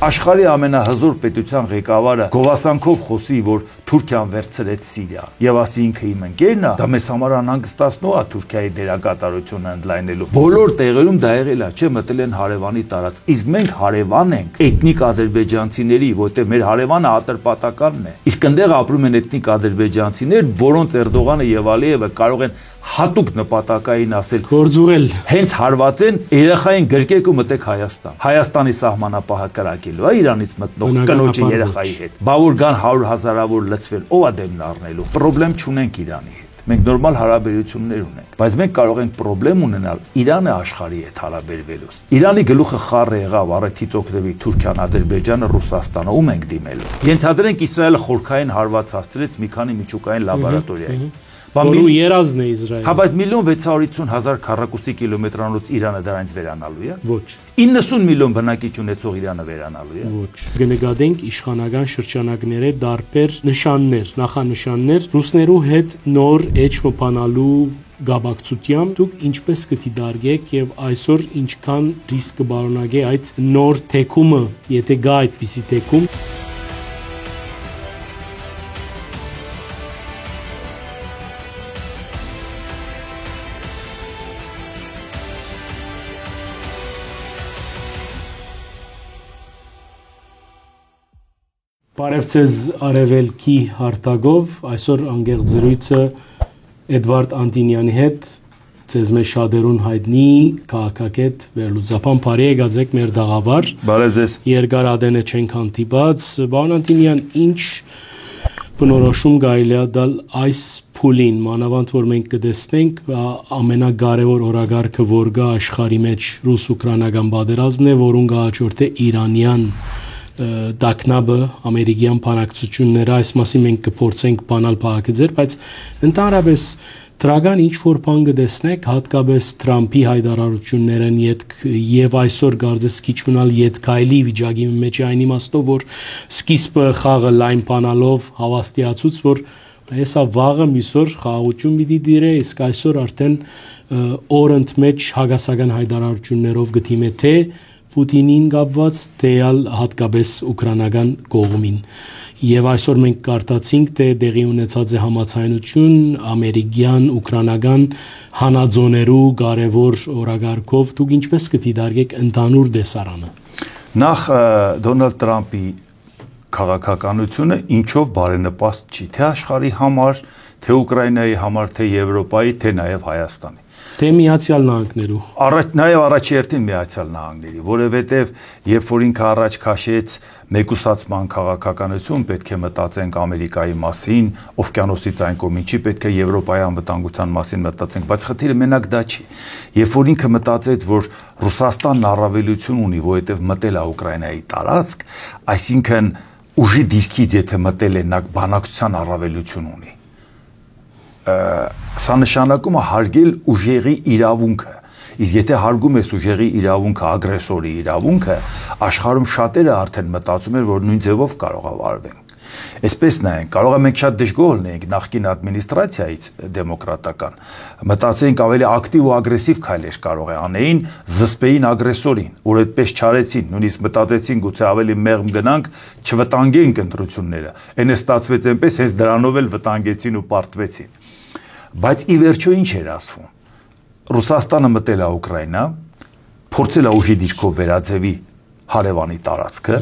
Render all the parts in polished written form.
Աշխարհի ամենահզոր պետության ղեկավարը գովասանքով խոսի, որ Թուրքիան վերցրեց Սիրիա, եւ ասի ինքը իմ ընկերն է, դա մեզ համար անհանգստացնող է Թուրքիայի դերակատարությունը ընդլայնելու։ Բոլոր տեղերում դա եղել է, չէ, մտել են հարևանի տարածք։ Իսկ մենք հարևան ենք էթնիկ ադրբեջանցիների, որտեղ մեր հարևանը ատրպատականն է։ Իսկ այնտեղ ապրում են էթնիկ ադրբեջանցիներ, որոնց Էրդողանը եւ Ալիևը կարող են հատուկ նպատակային ասել գործուղել, հենց հարվածեն երեխային գրկեք ու մտեք Հայաստան։ Հայաստանի սահմանապահը կրակելու է Իրանից մտնող կնոջի երեխայի հետ։ Բա որ գան 100,000-ավոր լցվել, ով է դեմն առնելու։ Պրոբլեմ չունենք Իրանի հետ։ Մենք նորմալ հարաբերություններ ունենք, բայց մենք կարող ենք պրոբլեմ ունենալ Իրանը աշխարհի հետ հարաբերվելուց։ Իրանի գլուխը խառը եղավ առիթից օգտվի Թուրքիան, Ադրբեջանը, Ռուսաստանը, ում ենք դիմելու։ Ենթադրենք Իսրայելը խորքային հարված հասցրեց մի քանի միջուկային լաբորատորիայի։ Որու երազն է Իսրայելը։ Հա, բայց 1,650,000 քառակուսի կիլոմետրանոց Իրանը դրանից վերանալու է։ Ոչ։ 90 միլիոն բնակիչ ունեցող Իրանը վերանալու է։ Ոչ։ Կնկատենք իշխանական շրջանակների դարբեր նշաններ, նախանշաններ ռուսներու հետ նոր էջ մոփանալու գաբակցությամբ դուք ինչպես կդիտարկեք եւ այսօր ինչքան ռիսկ կբարոնագե այդ նոր թեկումը, եթե գա այդպիսի թեկում։ Բարև ձեզ Արևելքի հարտագով, այսօր անգեղ զրույցը Էդվարդ Անտինյանի հետ, ձեզ մեզ շատերուն հայտնի քաղաքագետ վերլուծաբան, բարի եկած մեր դաղավար։ Բարև ձեզ։ Երկար ադենը չենք հանդիպած, պարոն Անտինյան, ինչ բնորոշում կարելի է տալ այս փուլին, մանավանդ որ մենք կտեսնենք ամենակարևոր օրագարկը, որ կա աշխարհի մեջ ռուս-ուկրաինական պատերազմն է, որուն կհաջորդե իրանյան դակնաբը ամերիկյան բանակցությունները, այս մասին մենք կփորձենք բանալ փակել, բայց ընդհանրապես դրական ինչ որ բան կտեսնեք, հատկապես Թրամփի հայտարարություններն եւ այսօր կարծես քիչ մնալ յետքայլի վիճակի մեջ այն իմաստով, որ սկիզբը խաղը լայն բանալով հավաստիացուց, որ հեսա վաղը միսօր խաղաղություն պիտի դիրե, իսկ այսօր արդեն օրընդ մեջ հագասական հայտարարություններով գտիմե թե Պուտինին կապված թեյալ հատկապես ուկրաինական կողմին։ Եվ այսօր մենք կարդացինք, թե տեղի ունեցած է համաձայնություն ամերիկյան, ուկրաինական հանածոներու կարևոր օրագարկով, դուք ինչպես կդիտարկեք ընդհանուր տեսարանը։ Նախ Դոնալդ Տրամփի քաղաքականությունը ինչով բարենպաստ չի, թե աշխարհի համար, թե Ուկրաինայի համար, թե Եվրոպայի, թե նաև Հայաստանի։ Թե Միացյալ Նահանգներու։ Նաև առաջերտին Միացյալ Նահանգների, որովհետև երբ որ ինքը առաջ քաշեց մեկուսացման քաղաքականություն, պետք է մտածենք Ամերիկայի մասին, օվկիանոսից այն կողմին չի, պետք է Եվրոպայի անվտանգության մասին մտածենք, բայց խնդիրը մենակ դա չի։ Երբ որ ինքը մտածեց, որ Ռուսաստանն առավելություն ունի, որովհետև մտել է Ուկրաինայի տարածք, այսինքն ուժի դիրքից եթե մտել է, նա բանակցության առավելություն ունի։ Սա նշանակում է հարգել ուժերի իրավունքը, իսկ եթե հարգում ես ուժերի իրավունքը, ագրեսորի իրավունքը, աշխարհում շատերը արդեն մտածում են, որ նույն ձևով կարող է վարվեն։ Այսպես նայենք, կարող է մենք շատ դժգոհ լինենք նախկին ադմինիստրացիայից դեմոկրատական, մտածեինք ավելի ակտիվ ու ագրեսիվ քայլեր կարող է անեին, զսպեին ագրեսորին, որ այդպես չարեցին, նույնիսկ մտածեցին գուցե ավելի մեղմ գնանք, չվտանգենք ընտրությունները։ Այն է ստացվեց այնպես, հենց դրանով էլ վտանգեցին ու պարտվեցին։ Բայց ի վերջո ինչ էր ասվում։ Ռուսաստանը մտել է Ուկրաինա, փորձել է ուժի դիրքով վերաձևի հարևանի տարածքը,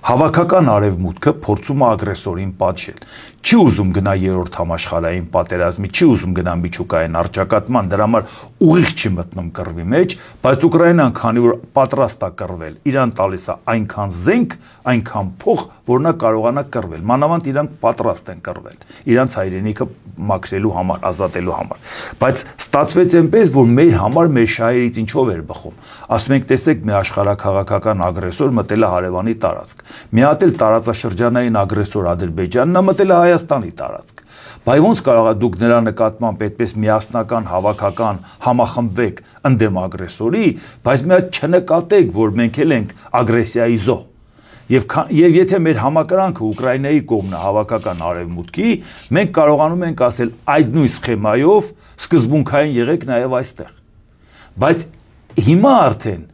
հավաքական արևմուտքը փորձում է ագրեսորին պատժել։ Չի ուզում գնա երրորդ համաշխարհային պատերազմի, չի ուզում գնա միջուկային առճակատման, դրա համար ուղիղ չի մտնում կռվի մեջ, բայց Ուկրաինան, քանի որ պատրաստ է կռվել, իրան տալիս է այնքան զենք, այնքան փող, որ նա կարողանա կռվել։ Մանավանդ իրանք պատրաստ են կռվել, իրանց հայրենիքը մաքրելու համար, ազատելու համար։ Բայց ստացվեց այնպես, որ մեր համար մեր շահերից ինչով էր բխում։ Ասում ենք, տեսեք, մի աշխարհաքաղաքական ագրեսոր մտել է հարևանի տարածք։ Մի հատ էլ տարածաշրջանային ագրեսոր Ադրբեջանն է մտել է Հայաստանի տարածք։ Բայց ոնց կարող է դուք նրա նկատմամբ այդպես միասնական, հավաքական համախմբվեք ընդդեմ ագրեսորի, բայց մի հատ չնկատեք, որ մենք էլ ենք ագրեսիայի զոհ։ Եվ եթե մեր համակրանքը Ուկրաինայի կողմն է հավաքական արևմուտքի, մենք կարողանում ենք ասել այդ նույն սխեմայով սկզբունքային եղեք նաև այստեղ։ Բայց հիմա արդեն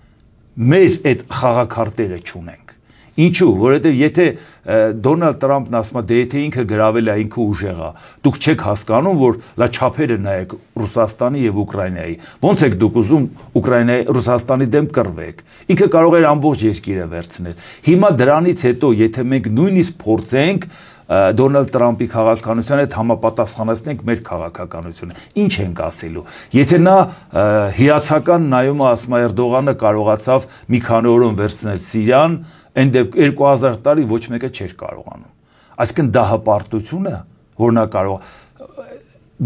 մեր այդ խաղաքարտերը չունենք։ Ինչու, որովհետև եթե Դոնալդ Տրամփն ասում է, դե եթե ինքը գրավել է, ինքը ուժեղ է, դուք չեք հասկանում, որ լա չափերը նայեք Ռուսաստանի եւ Ուկրաինայի։ Ոնց եք դուք ուզում Ուկրաինայի Ռուսաստանի դեմ կռվեք։ Ինքը կարող էր ամբողջ երկիրը վերցնել։ Հիմա դրանից հետո, եթե մենք նույնիսկ փորձենք Դոնալդ Տրամփի քաղաքականությանը համապատասխանեցնենք մեր քաղաքականությունը։ Ինչ ենք ասելու։ Եթե նա հիացական նայում է, ասում է Էրդողանը կարողացավ մի քանի օրում վերցնել Սիրիան, այն դեպքում 2000 տարի ոչ մեկը չէր կարողանում։ Այսինքն դա հպարտություն է, որ նա կարող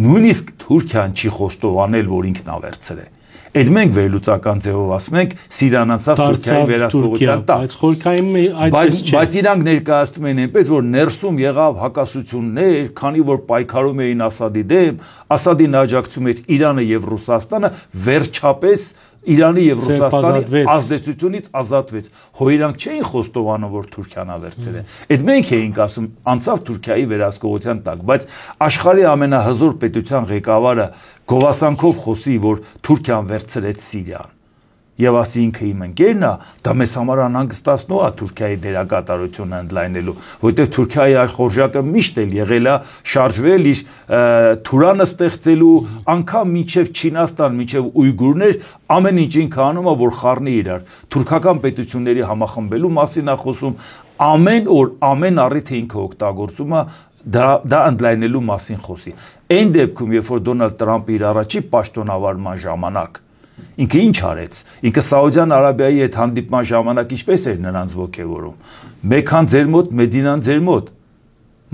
նույնիսկ Թուրքիան չի խոստովանել, որ ինքն է վերցրել։ Այդ մենք վերլուծական ձևով ասում ենք Սիրիան անցավ Թուրքիայի վերահսկողության տակ։ Բայց խորքային այդպես չէ։ Բայց իրանք ներկայացնում են այնպես, որ ներսում եղավ հակասություններ, քանի որ պայքարում էին Ասադի դեմ, Ասադին աջակցում էր Իրանը եւ Ռուսաստանը, վերջապես Իրանի եւ Ռուսաստանի ազդեցությունից ազատվեց։ Հո իրանք չէին խոստովանում, որ Թուրքիան է վերցրել։ Այդ մենք էինք ասում, անցավ Թուրքիայի վերահսկողության տակ, բայց աշխարհի ամենահզոր պետության ղեկավարը գովասանքով խոսի, որ Թուրքիան վերցրեց Սիրիան։ Եվ ասի ինքը իմ ընկերն է, դա մեզ համար անհանգստացնող է Թուրքիայի դերակատարությունը ընդլայնելու, որովհետև Թուրքիայի այս խորժակը միշտ էլ եղել է շարժվել իր թուրանը ստեղծելու, անգամ մինչև Չինաստան, մինչև ույգուրներ, ամեն ինչ ինքը անում է, որ խառնի իրար։ Թուրքական պետությունների համախմբելու մասին է խոսում, ամեն օր, ամեն առիթ ինքը օգտագործում է դա ընդլայնելու մասին խոսի։ Այն դեպքում, երբ որ Դոնալդ Տրամփը իր առաջի պաշտոնավարման ժամանակ ինքը ինչ արեց։ Ինքը Սաուդյան Արաբիայի հետ հանդիպման ժամանակ ինչպես էր նրանց ոգևորում։ Մեքքան ձեր մոտ, Մեդինան ձեր մոտ,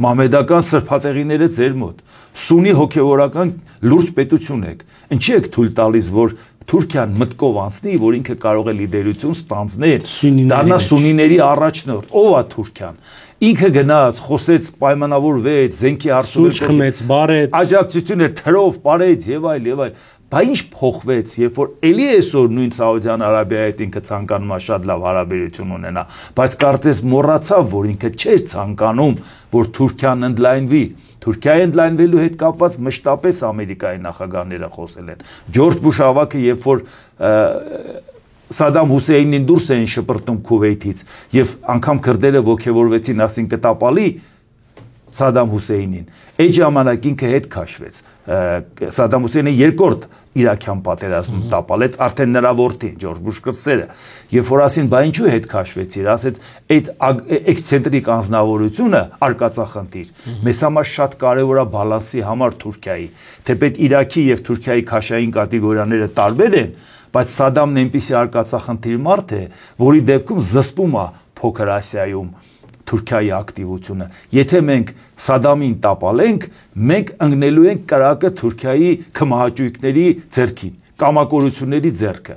մահմեդական սրբատեղիները ձեր մոտ, սունի հոգևորական լուրջ պետություն եք։ Ինչի եք թույլ տալիս, որ Թուրքիան մտկով անցնի, որ ինքը կարող է լիդերություն ստանձնել, դառնա սունիների առաջնորդ։ Ո՞վ է Թուրքիան։ Ինքը գնաց, խոսեց, պայմանավորվեց, զենքի հարցում խմեց, բարեց, աջակցություն էր, թրով, բարեց եւ այլ եւ այլ։ Բայց ինչ փոխվեց, երբ որ էլի այսօր նույն Սաուդյան Արաբիայի հետ ինքը ցանկանում է շատ լավ հարաբերություն ունենա, բայց կարծես մոռացավ, որ ինքը չէր ցանկանում, որ Թուրքիան ընդլայնվի։ Թուրքիայի ընդլայնվելու հետ կապված մշտապես Ամերիկայի նախագահները խոսել են։ Ջորջ Բուշ ավագը, երբ որ Սադամ Հուսեյնին դուրս էին շպրտում Քուվեյթից եւ անգամ քրդերը ոգևորվեցին, ասին կտապալի Սադամ Հուսեյնին։ Այդ ժամանակ ինքը հետ քաշվեց։ Սադամ Հուսեյնը երկրորդ Իրաքյան պատերազմում տապալեց, արդեն նրա որդին Ջորջ Բուշ կրտսերը։ Երբ որ ասին, բա ինչու հետ քաշվեցիր, ասեց, այդ էքսցենտրիկ անձնավորությունը արկածախնդիր։ Մեզ համար շատ կարևոր է բալանսի համար Թուրքիայի, թեպետ Իրաքի եւ Թուրքիայի քաշային կատեգորիաները տարբեր են, բայց Սադամն այնպիսի արկածախնդիր մարդ է, որի դեպքում զսպում է Փոքր Ասիայում Թուրքիայի ակտիվությունը։ Եթե մենք Սադամին տապալենք, մենք ընկնելու ենք կրակը Թուրքիայի քմահաճույքների ձեռքին, կամակորությունների ձեռքը։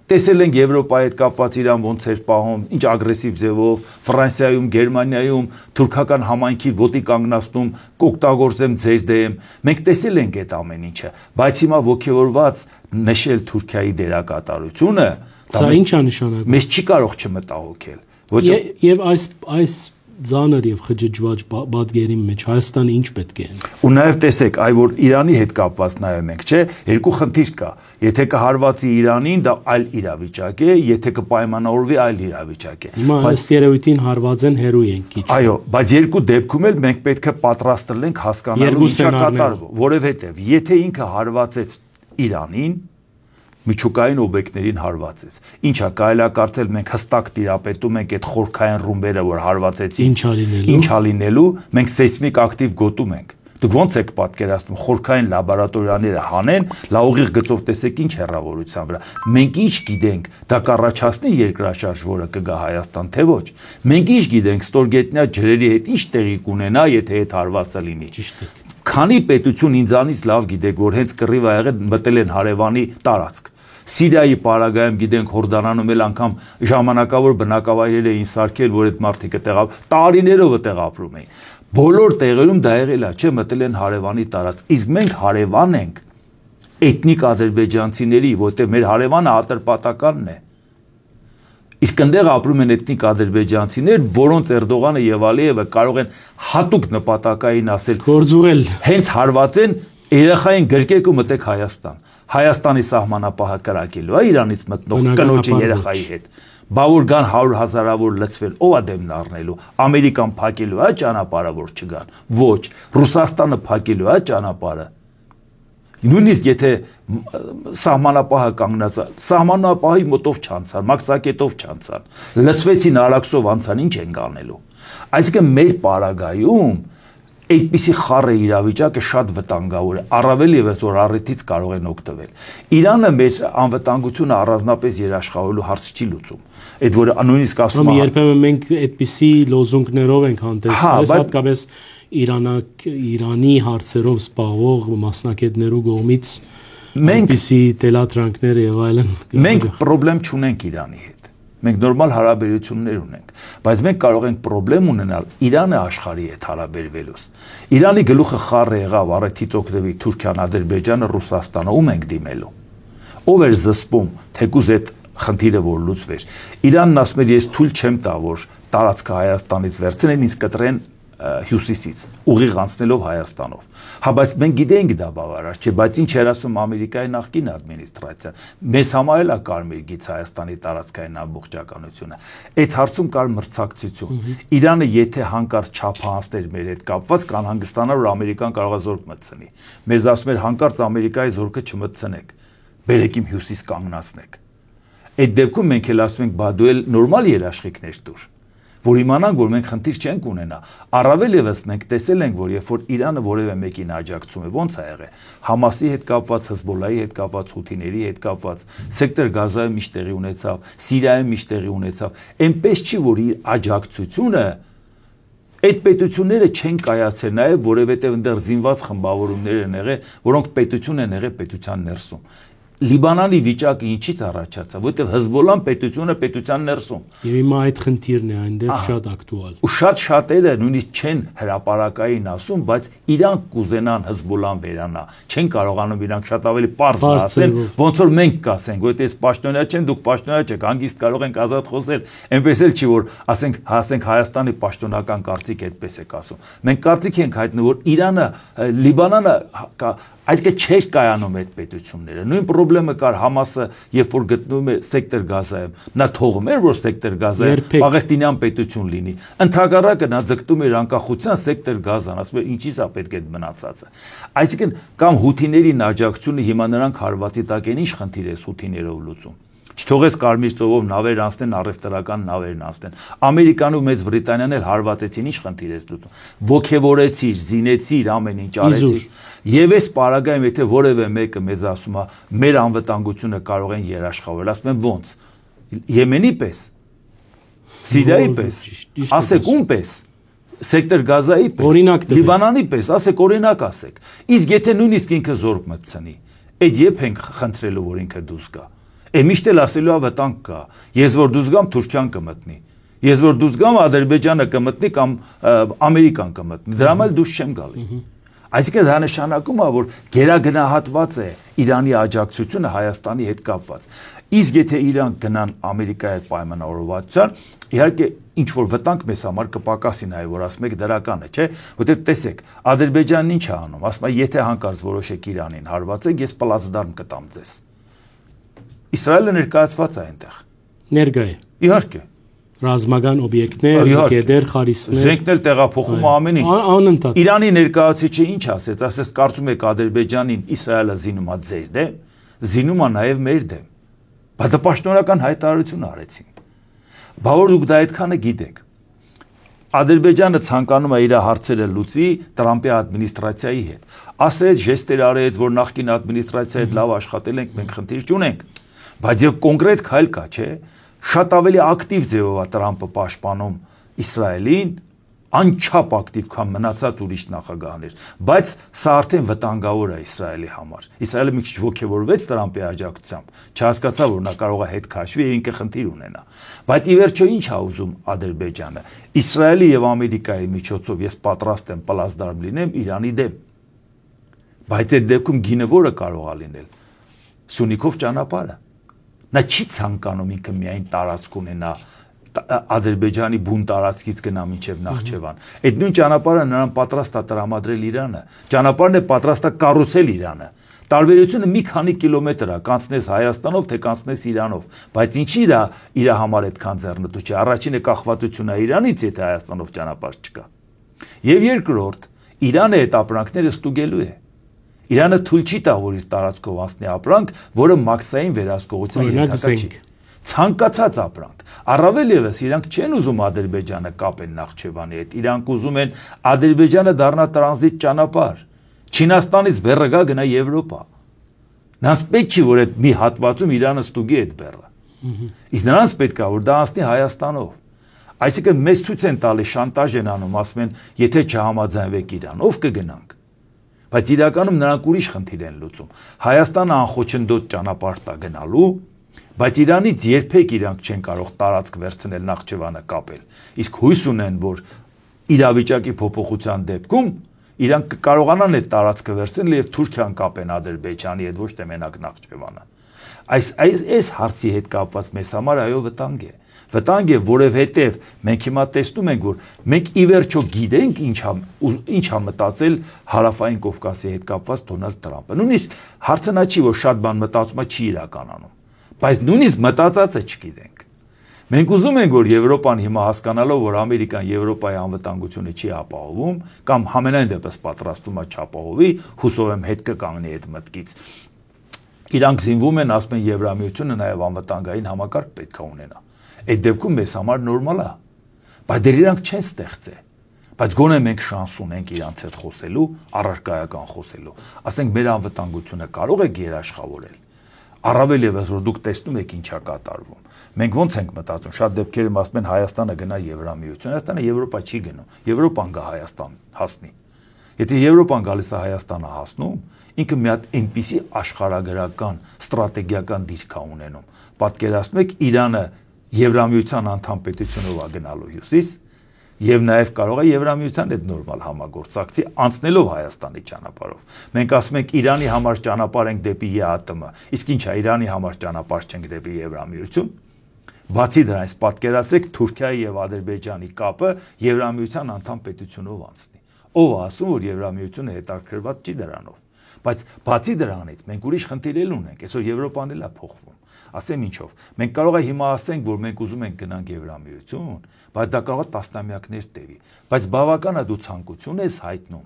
Տեսել ենք Եվրոպայի հետ կապված Իրան ոնց էր պահում, ինչ ագրեսիվ ձևով, Ֆրանսիայում, Գերմանիայում թուրքական համայնքի ոտի կանգնացնում, կօգտագործեմ ձեր դեմ։ Մենք տեսել ենք այդ ամեն ինչը, բայց հիմա ոգևորված նշել Թուրքիայի դերակատարությունը, դա ինչ է նշանակում։ Մեզ չի կարող չմտահոգել։ Եվ այս ձանր եւ խճճված բադգերի մեջ Հայաստանը ինչ պետք է։ Ու նաեւ տեսեք, այ որ Իրանի հետ կապված նայում ենք, չէ, երկու խնդիր կա։ Եթե կհարվածի Իրանին, դա այլ իրավիճակ է, եթե կպայմանավորվի այլ իրավիճակ է։ Հիմա ըստ երևույթին հարված են հերոյ են քիչ։ Այո, բայց երկու դեպքում էլ մենք պետք է պատրաստ լինենք հասկանալու ինչա կատարվում, որովհետեւ եթե ինքը հարվածեց Իրանին, միջուկային օբյեկտներին հարվածեց։ Ինչա կարելի է կարծել մենք հստակ տիրապետում ենք այդ խորքային ռումբերը, որ հարվածեցին։ Ինչա լինելու, մենք սեյսմիկ ակտիվ գոտում ենք։ Դուք ո՞նց եք պատկերացնում խորքային լաբորատորիաները հանեն, լաուղիղ գծով տեսեք ինչ հեռավորության վրա։ Մենք ինչ գիտենք, դա կառաջացնի երկրաշարժ, որը կգա Հայաստան, թե ոչ։ Մենք ինչ գիտենք, ստորգետնյա ջրերի հետ ինչ տեղի կունենա, եթե այդ հարվածը լինի։ Ճիշտ է։ Քանի պետություն ինձանից լավ գիտեք, որ հենց կռիվ ա եղել, մտել են հարևանի տարածք։ Սիրիայի պարագայում գիտենք Հորդանանում էլ անգամ ժամանակավոր բնակավայրեր էին սարքել, որ այդ մարդիկը տարիներով այդտեղ ապրում էին։ Բոլոր տեղերում դա եղել է, չէ, մտել են հարևանի տարածք։ Իսկ մենք հարևան ենք էթնիկ ադրբեջանցիների, որտեղ մեր հարևանը ատրպատականն է։ Իսկ այնտեղ ապրում են էթնիկ ադրբեջանցիներ, որոնց Էրդողանը եւ Ալիևը կարող են հատուկ նպատակային ասել, գործուղել, հենց հարվածեն երեխային գրկեք ու մտեք Հայաստան։ Հայաստանի սահմանապահը կրակելու է Իրանից մտնող կնոջի երեխայի հետ։ Բա որ գան 100,000-ավոր լցվել, ով է դեմն առնելու։ Ամերիկան փակելու է ճանապարհը, որ չգան։ Ոչ, Ռուսաստանը փակելու է ճանապարհը։ Նույնիսկ եթե սահմանապահը կանգնած է, սահմանապահի մոտով չանցան, մաքսակետով չանցան, լցվեցին Արաքսով անցան, ինչ են անելու։ Այսինքն մեր պարագայում այդպիսի խառը իրավիճակը շատ վտանգավոր է, առավել ևս որ առիթից կարող են օգտվել։ Իրանը մեր անվտանգությունը առանձնապես երաշխավորելու հարց չի լուծում։ Այդ որ նույնիսկ ասում եմ երբեմն մենք այդպիսի լոզունգներով ենք հանդես, հատկապես Իրանի հարցերով զբաղվող մասնակիցներու կողմից այդպիսի տելատրանքներ եւ այլն։ Մենք խնդրեմ չունենք Իրանի հետ։ Մենք նորմալ հարաբերություններ ունենք, բայց մենք կարող ենք խնդրեմ ունենալ Իրանը աշխարհի հետ հարաբերվելուց։ Իրանի գլուխը խառը եղավ առիթից օգտվի Թուրքիան, Ադրբեջանը, Ռուսաստանը, ում ենք դիմելու։ Ով էր զսպում, թեկուզ այդ խնդիրը որ լուծվեր։ Իրանն ասում էր ես թույլ չեմ տա, որ տարածքը Հայաստանից վերցնեն, ինձ կտրեն հյուսիսից, ուղիղ անցնելով Հայաստանով։ Հա, բայց մենք գիտենք դա բավարար չէ, բայց ինչ էր ասում Ամերիկայի նախկին ադմինիստրացիան։ Մեզ համար էլ է կարմիր գիծ Հայաստանի տարածքային ամբողջականությունը։ Այդ հարցում կար մրցակցություն։ Իրանը եթե հանկարծ չափահանցներ մեր հետ կապված, կանհանգստանար, որ Ամերիկան կարող է զորք մտցնի։ Մեզ ասում էր հանկարծ Ամերիկայի զորքը չմտցնեք, բերեք իմ հյուսիս կանգնացնեք։ Այդ դեպքում մենք էլ ասում ենք, բա դու էլ նորմալ երաշխիքներ տուր, որ իմանանք, որ մենք խնդիր չենք ունենա։ Առավել ևս մենք տեսել ենք, որ երբ որ Իրանը որևէ մեկին աջակցում է, ոնց է եղել։ Համասի հետ կապված, Հեզբոլայի հետ կապված, Հութիների հետ կապված, սեկտոր Գազայում ինչ տեղի ունեցավ, Սիրիայում ինչ տեղի ունեցավ, այնպես չի, որ իր աջակցությունը այդ պետությունները չեն կայացել, նաև որովհետև այնտեղ զինված խմբավորումներ են եղել, որոնք պետություն են եղել պետության ներսում։ Լիբանանի վիճակը ինչից առաջացավ, որովհետև Հեզբոլան պետությունը պետության ներսում։ Եվ հիմա այդ խնդիրն է այնտեղ շատ ակտուալ։ Ու շատերը նույնիսկ չեն հրապարակային ասում, բայց իրանք կուզենան Հեզբոլան վերանա, չեն կարողանում իրանք շատ ավելի պարզ ասել, ոնց որ մենք կասենք, որովհետև պաշտոնյա չեն, դուք պաշտոնյա չեք, հանգիստ կարող ենք ազատ խոսել, այնպես էլ չի որ ասենք Հայաստանի պաշտոնական կարծիք այդպես եք ասում։ Մենք կարծիք ենք հայտնում, որ Իրանը, Լիբանանը այսինքն չէր կայանում այդ պետությունները։ Նույն խնդրեմը կար Համասը, երբ որ գտնվում է սեկտոր Գազայում, նա թողում էր, որ սեկտոր Գազայում Պաղեստինյան պետություն լինի։ Ընդհակառակը նա ձգտում էր անկախության սեկտոր Գազան, ասում էր ինչի՞ս է պետք այդ մնացածը։ Այսինքն կամ հութիներին աջակցությունը հիմա նրանք հարվածի տակ են, ինչ խնդիր է հութիներով լուծում։ Չթողես Կարմիր ծովով նավեր անցնեն, առևտրական նավերն անցնեն։ Ամերիկան ու Մեծ Բրիտանիան էլ հարվածեցին, ինչ խնդիր է լուծում։ Ոգևորեցիր, զինեցիր, ամեն ինչ արեցիր։ Եվ այս պարագայում եթե որևէ մեկը մեզ ասում է, մեր անվտանգությունը կարող են երաշխավորել, ասում են ո՞նց։ Եմենի պես, Սիրիայի պես, ասեք ում պես, սեկտոր Գազայի պես, Լիբանանի պես, ասեք օրինակ ասեք։ Իսկ եթե նույնիսկ ինքը զորք մտցնի, այդ երբ ենք խնդրելու, որ ինքը դուրս գա։ Միշտ էլ ասելու է վտանգ կա։ Ես որ դուրս գամ Թուրքիան կմտնի։ Ես որ դուրս գամ Ադրբեջանը կմտնի կամ Ամերիկան կմտնի։ Դրա համար դուրս չեմ գալի։ Այսինքն դա նշանակում է, որ գերագնահատված է Իրանի աջակցությունը Հայաստանի հետ կապված։ Իսկ եթե Իրան գնան Ամերիկայի հետ պայմանավորվածության, իհարկե ինչ որ վտանգ մեզ համար կպակասի նաև, որ ասում եք դրական է, չէ՞։ Որտեղ տեսեք, Ադրբեջանն ինչ է անում։ Ասում է, եթե հանկարծ որոշեք Իրանին հարվածեք, ես պլացդարմ կտամ ձեզ։ Իսրայելը ներկայացված է այնտեղ։ Ներկայ է։ Իհարկե։ Ռազմական օբյեկտներ, գետեր, խարիսներ։ Զենքներ տեղափոխում ամեն ինչ։ Անընդհատ։ Իրանի ներկայացուցիչը ինչ ասեց, ասես կարծում եք Ադրբեջանին Իսրայելը զինում է ձեր դեմ, զինում է նաև մեր դեմ։ Բայց դա պաշտոնական հայտարարություն արեցին։ Բա որ դուք դա այդքանը գիտեք։ Ադրբեջանը ցանկանում է իր հարցերը լուծի Տրամպի ադմինիստրացիայի հետ։ Ասեց, ժեստեր արեց, որ նախկին ադմինիստրացիայի հետ լավ աշխատել ենք, մենք խնդիր չունենք։ Բայց եւ կոնկրետ քայլ կա, չէ՞։ Շատ ավելի ակտիվ ձևով է Տրամպը պաշտպանում Իսրայելին, անչափ ակտիվ, քան մնացած ուրիշ նախագահներ։ Բայց սա արդեն վտանգավոր է Իսրայելի համար։ Իսրայելը մի քիչ ոգևորվեց Տրամպի աջակցությամբ, չհասկացավ, որ նա կարող է հետ քաշվի եւ ինքը խնդիր ունենա։ Բայց ի վերջո ինչ է ուզում Ադրբեջանը։ Իսրայելի եւ Ամերիկայի միջոցով ես պատրաստ եմ պլացդարմ լինեմ Իրանի դեմ։ Բայց այդ դեպքում գինը որը կարող է լինել։ Սյունիքով ճանապարհը։ Նա չի ցանկանում ինքը միայն տարածք ունենա Ադրբեջանի բուն տարածքից գնա մինչև Նախճեվան։ Այդ նույն ճանապարհը նրան պատրաստ է տրամադրել Իրանը։ Ճանապարհն է պատրաստ է կառուցել Իրանը։ Տարբերությունը մի քանի կիլոմետր է, կանցնես Հայաստանով, թե կանցնես Իրանով, բայց ինչի դա իր համար այդքան ձեռնտու չէ։ Առաջինը կախվածությունն է Իրանից, եթե Հայաստանով ճանապարհ չկա։ Եվ երկրորդ, Իրանը այդ ապրանքները ստուգելու է։ Իրանը թույլ չի տա, որ իր տարածքով անցնի ապրանք, որը մաքսային վերահսկողության ենթակա չի։ Ցանկացած ապրանք։ Առավել ևս իրանք չեն ուզում Ադրբեջանը կապեն Նախճեվանի հետ։ Իրանք ուզում են Ադրբեջանը դառնա տրանզիտ ճանապարհ։ Չինաստանից բեռը գնա Եվրոպա։ Նրանց պետք չի, որ այդ մի հատվածում Իրանը ստուգի այդ բեռը։ Իսկ նրանց պետք է, որ դա անցնի Հայաստանով։ Այսինքն մեզ ցույց են տալի, շանտաժ են անում, ասում են, եթե չհամաձայնվեք Իրանով կգնանք։ Բայց իրականում նրանք ուրիշ խնդիր են լուծում։ Հայաստանը անխոչնդոտ ճանապարհ տա գնալու, բայց Իրանից երբեք իրանք չեն կարող տարածք վերցնել Նախճեվանը կապել։ Իսկ հույս ունեն, որ իրավիճակի փոփոխության դեպքում իրանք կկարողանան այդ տարածքը վերցնել եւ Թուրքիան կապեն Ադրբեջանի հետ, ոչ թե մենակ Նախճեվանը։ Այս հարցի հետ կապված մեզ համար այո վտանգ է։ Վտանգ է, որովհետև մենք հիմա տեսնում ենք, որ մենք ի վերջո գիտենք ինչ է մտածել Հարավային Կովկասի հետ կապված Դոնալդ Տրամպը։ Նույնիսկ հարցը նա չի, որ շատ բան մտածում է չի իրականանում, բայց նույնիսկ մտածածը չգիտենք։ Մենք ուզում ենք, որ Եվրոպան հիմա հասկանալով, որ Ամերիկան Եվրոպայի անվտանգությունը չի ապահովում, կամ համենայն դեպս պատրաստվում է չապահովի, հուսով եմ հետ կկանգնի այդ մտքից։ Իրանք զինվում են, ասում են Եվրամիությունը նաև անվտանգային համակարգ պետք է ունենա։ Այդ դեպքում մեզ համար նորմալ է, բայց դեռ իրանք չեն ստեղծել։ Բայց գոնե մենք շանս ունենք իրանց հետ խոսելու, առարկայական խոսելու։ Ասենք մեր անվտանգությունը կարող է երաշխավորել։ Առավել ևս որ դուք տեսնում եք ինչա կատարվում։ Մենք ոնց ենք մտածում, շատ դեպքերում ասում են Հայաստանը գնա Եվրամիություն, Հայաստանը Եվրոպա չի գնում, Եվրոպան գա Հայաստան հասնի։ Եթե Եվրոպան գալիս է Հայաստանը հասնում, ինքը մի հատ այնպիսի աշխարհագրական, ստրատեգիական դիրք է ունենում։ Պատկերացնում եք Իրանը Եվրամիության անդամ պետությունով է գնալու հյուսիս եւ նաեւ կարող է Եվրամիության հետ նորմալ համագործակցի անցնելով Հայաստանի ճանապարհով։ Մենք ասում ենք Իրանի համար ճանապարհ ենք դեպի ԵԱՏՄ, իսկ ինչ է Իրանի համար ճանապարհ չենք դեպի Եվրամիություն։ Բացի դրանից պատկերացրեք Թուրքիայի եւ Ադրբեջանի կապը Եվրամիության անդամ պետությունով անցնի։ Ով է ասում, որ Եվրամիությունը հետաքրքրված չի դրանով։ Բայց բացի դրանից մենք ուրիշ խնդիր ունենք, այսօր Եվրոպան էլ է փոխվում։ Ասեմ ինչով։ Մենք կարող է հիմա ասենք, որ մենք ուզում ենք գնանք Եվրամիություն, բայց դա կարող է տասնամյակներ տևի։ Բայց բավական է դու ցանկություն ես հայտնում։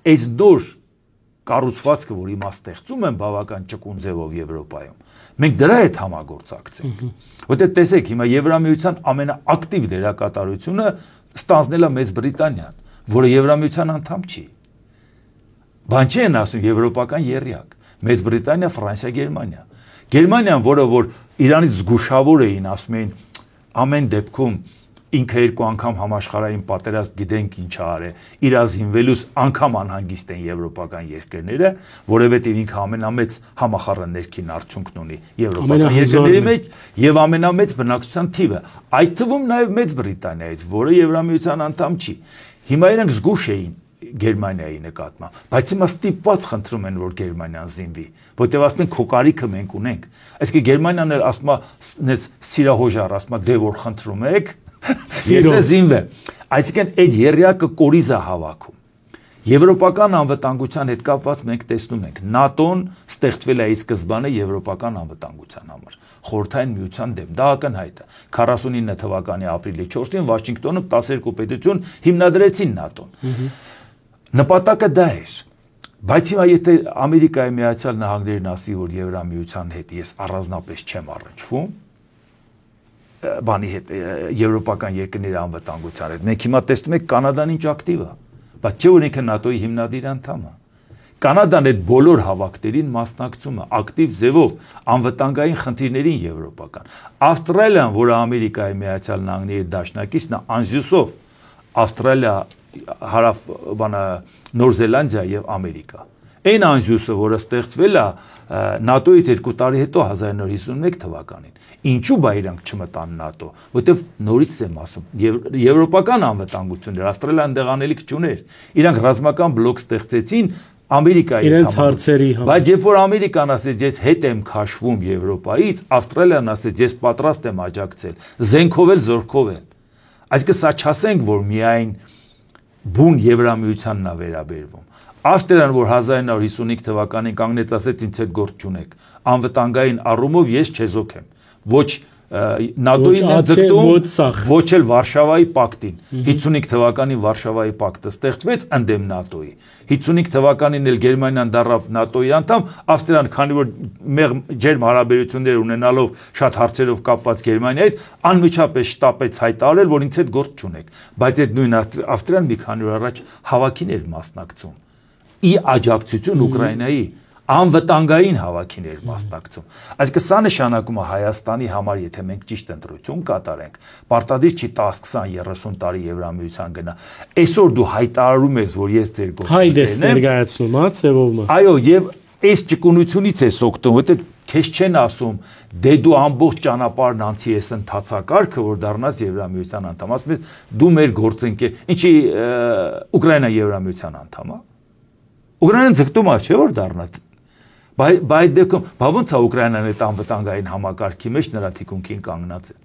Այս նոր կառուցվածքը, որ հիմա ստեղծում են բավական ճկուն ձևով Եվրոպայում, մենք դրա հետ համագործակցենք։ Որտեղ տեսեք, հիմա Եվրամիության ամենաակտիվ դերակատարությունը ստանձնել է Մեծ Բրիտանիան, որը Եվրամիության անդամ չի։ Բան չեն ասում եվրոպական եռյակ, Մեծ Բրիտանիա, Ֆրանսիա, Գերմանիա։ Գերմանիան, որը որ Իրանից զգուշավոր էին, ասում էին ամեն դեպքում ինքը երկու անգամ համաշխարհային պատերազմ գիտենք ինչ արել, իրազինվելուց անգամ անհանգիստ են եվրոպական երկրները, որովհետև ինքը ամենամեծ համախառն ներքին արդյունքն ունի եվրոպական երկրների մեջ եւ ամենամեծ բնակչության թիվը, այդ թվում նաեւ Մեծ Բրիտանիայից, որը Եվրամիության անդամ չի։ Հիմա իրենք զգուշ էին Գերմանիայի նկատմամբ, բայց հիմա ստիպված խնդրում են, որ Գերմանիան զինվի, որտեղ ասում են քո կարիքը մենք ունենք։ Այսինքն Գերմանիան էլ ասում է, նես սիրահոժար, ասում է դե որ խնդրում եք, ես է զինվեմ։ Այսինքն այդ եռյակը կորիզ է հավաքում։ Եվրոպական անվտանգության հետ կապված մենք տեսնում ենք ՆԱՏՕ-ն ստեղծվել է ի սկզբանե եվրոպական անվտանգության համար, Խորհրդային Միության դեմ, դա ակնհայտ է։ 49 թվականի ապրիլի 4-ին Վաշինգտոնում 12 պետություն հիմնադրեցին ՆԱՏՕ-ն։ Նպատակը դա էր։ Բայց հիմա եթե Ամերիկայի Միացյալ Նահանգներն ասի, որ Եվրամիության հետ ես առանձնապես չեմ առնչվում, բանի հետ եվրոպական երկրների անվտանգության հետ, մենք հիմա տեսնում ենք Կանադան ինչ ակտիվ է, բայց չէ որ ինքը ՆԱՏՕ-ի հիմնադիր անդամ է։ Կանադան այդ բոլոր հավաքներին մասնակցում է ակտիվ ձևով անվտանգային խնդիրներին եվրոպական։ Ավստրալիան, որը Ամերիկայի Միացյալ Նահանգների դաշնակիցն է, անզյուսով Ավստրալիա, Հարավ Նոր Զելանդիա եւ Ամերիկա։ Այն անզյուսը, որը ստեղծվել է ՆԱՏՕ-ից 2 տարի հետո 1951 թվականին։ Ինչու բա իրանք չմտան ՆԱՏՕ, որտեվ նորից եմ ասում, եվրոպական անվտանգություններ Ավստրալիան դեղ անելիք չուներ։ Իրանք ռազմական բլոկ ստեղծեցին Ամերիկայի իրենց հարցերի համար։ Բայց երբ որ Ամերիկան ասեց, ես հետ եմ քաշվում Եվրոպայից, Ավստրալիան ասեց, ես պատրաստ եմ աջակցել, զենքով էլ, զորքով էլ։ Այսինքն սա չասենք, որ միայն բուն Եվրամիությանն է վերաբերվում։ Ավստրիան, որ 1955 թվականին կանգնեց, ասեց, ինձ հետ գործ չունեք։ Անվտանգային առումով ես չեզոք եմ։ Ոչ ՆԱՏՕ-ին եմ ձգտում, ոչ էլ Վարշավայի պակտին։ 55 թվականին Վարշավայի պակտը ստեղծվեց ընդդեմ ՆԱՏՕ-ի։ 55 թվականին էլ Գերմանիան դառավ ՆԱՏՕ-ի անդամ, Ավստրիան, քանի որ ջերմ հարաբերություններ ունենալով շատ հարցերով կապված Գերմանիայի հետ, անմիջապես շտապեց հայտարարել, որ ինձ հետ գործ չունեք։ Բայց այդ նույն Ավստրիան մի քանի օր առաջ հավաքին էր մասնակցում։ Ի աջակցություն Ուկրաինայի անվտանգային հավաքին էր մասնակցում։ Այսինքն սա նշանակում է Հայաստանի համար, եթե մենք ճիշտ ընտրություն կատարենք, պարտադիր չի 10, 20, 30 տարի Եվրամիության գնա։ Այսօր դու հայտարարում ես, որ ես ձեր գործը հայ դես ներկայացնում, հա, ծևով։ Այո, եւ այս ճկունությունից ես օգտվում, որտեղ քեզ չեն ասում, դե դու ամբողջ ճանապարհն անցի ես ընթացակարգը, որ դառնաս Եվրամիության անդամ։ Ասում ես դու մեր գործընկեր, ինչի Ուկրաինա Եվրամիության անդամ է։ Ուկրաինան ձգտում է, չէ՞ որ դառնա։ Բայց դեպքում, ոնց է Ուկրաինան այդ անվտանգային համակարգի մեջ նրա թիկունքին կանգնած է։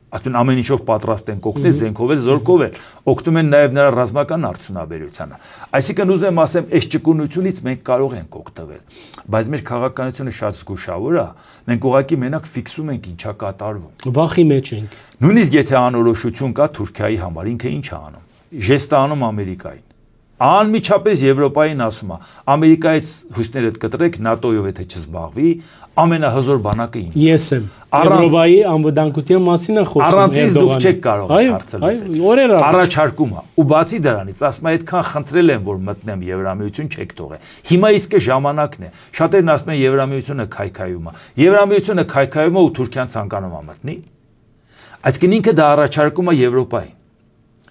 Ասում ամեն ինչով պատրաստ են կօգնել, զենքով էլ, զորքով էլ, օգնում են նաև նրա ռազմական արդյունաբերությանը։ Այսինքն ուզում եմ ասեմ, այս ճկունությունից մենք կարող ենք օգտվել, բայց մեր քաղաքականությունը շատ զգուշավոր է, մենք ուղղակի մենակ ֆիքսում ենք ինչա կատարվում։ Վախի մեջ ենք։ Նույնիսկ եթե անորոշություն կա Թուրքիայի համար, ինքը ինչ է անում։ Ժեստ է անում Ամերիկային։ Անմիջապես Եվրոպային ասում է, Ամերիկայից հույսներդ կտրեք, ՆԱՏՕ-ով եթե չզբաղվի, ամենահզոր բանակը ինձ։ Ես եմ։ Եվրոպայի անվտանգության մասին է խոսում։ Առանց դուք չեք կարող հարցնել։ Առաջարկում է։ Ու բացի դրանից, ասում է, այդքան խնդրել եմ, որ մտնեմ Եվրամիություն, չեք թողել։ Հիմա իսկ է ժամանակն է։ Շատերն ասում են Եվրամիությունը քայքայում է։ Եվրամիությունը քայքայում է ու Թուրքիան ցանկանում է մտնի։ Այսինքն ինքը դա առաջարկում է Եվրոպային։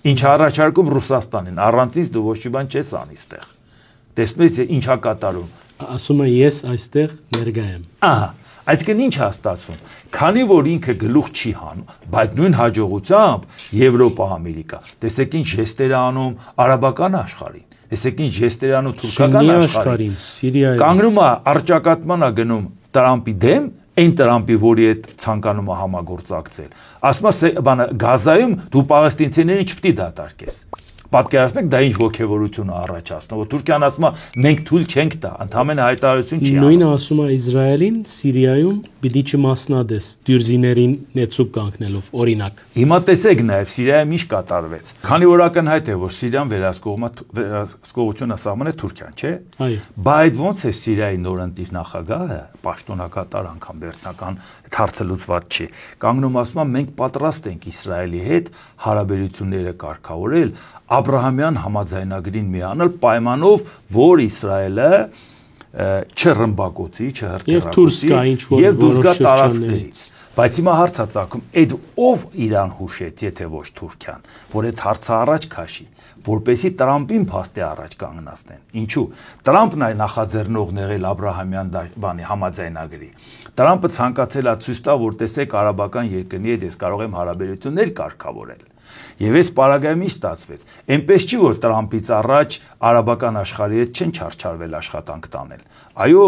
Ինչ առաջարկում Ռուսաստանին, առանցից դու ոչ մի բան չես անի այստեղ։ Տեսնում ես ինչա կատարում։ Ասում է ես այստեղ ներկա եմ։ Ահա, այսինքն ինչ է ստացվում։ Քանի որ ինքը գլուխ չի հանում, բայց նույն հաջողությամբ Եվրոպա, Ամերիկա, տեսեք ինչ ժեստեր անում արաբական աշխարհին, տեսեք ինչ ժեստեր անում թուրքական աշխարհին, Սիրիայի։ Կանգնում է առճակատման է գնում Տրամպի դեմ, այն Տրամպի, որի հետ ցանկանում է համագործակցել։ Ասում է, բանը Գազայում դու պաղեստինցիներին չպետք է դատարկես։ Պատկերացնեք դա ինչ ոգևորություն է առաջացնում, որ Թուրքիան ասում է մենք թույլ չենք տա, ընդհանրապես հայտարարություն չի անում։ Նույնը ասում է Իսրայելին, Սիրիայում պիտի չմասնադես դյուրզիներին նեցուկ կանգնելով, օրինակ։ Հիմա տեսեք նաև Սիրիայում ինչ կատարվեց։ Քանի որ ակնհայտ է, որ Սիրիան վերահսկողությունը սահմանը Թուրքիան, չէ՞։ Այո։ Բայց ոնց է Սիրիայի նորընտիր նախագահը, պաշտոնակատար անգամ վերջնական հարցը լուծված չի։ Կանգնում ասում է մենք պատրաստ ենք Իսրայելի հետ հարաբերությունները կարգավորել Աբրահամյան համաձայնագրին միանալ պայմանով, որ Իսրայելը չռմբակոծի, չհրթիռակոծի եւ դուրս գա տարածքներից։ Բայց հիմա հարց է ծագում, այդ ով իրան հուշեց, եթե ոչ Թուրքիան, որ այդ հարցը առաջ քաշի, որպեսի Տրամպին փաստի առաջ կանգնացնեն։ Ինչու՞։ Տրամպն է նախաձեռնողն եղել Աբրահամյան բանի համաձայնագրի։ Տրամպը ցանկացել է ցույց տա, որ տեսեք արաբական երկրների հետ ես կարող եմ հարաբերություններ կարգավորել։ Եվ այս պարագայում ինչ ստացվեց։ Էնպես չի, որ Տրամպից առաջ արաբական աշխարհի հետ չեն չարչարվել աշխատանք տանել։ Այո,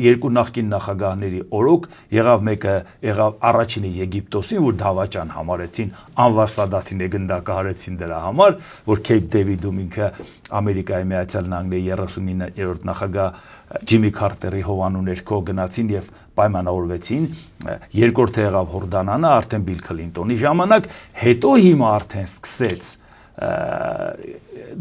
երկու նախկին նախագահների օրոք եղավ մեկը, եղավ առաջինը Եգիպտոսին, որ դավաճան համարեցին, Անվար Սադաթին գնդակահարեցին դրա համար, որ Քեյփ Դեվիդում ինքը Ամերիկայի Միացյալ Նահանգների 39-րդ նախագահ Ջիմի Քարտերի հովանու ներքո գնացին եւ պայմանավորվեցին, երկրորդը եղավ Հորդանանը, արդեն Բիլ Քլինտոնի ժամանակ, հետո հիմա արդեն սկսեց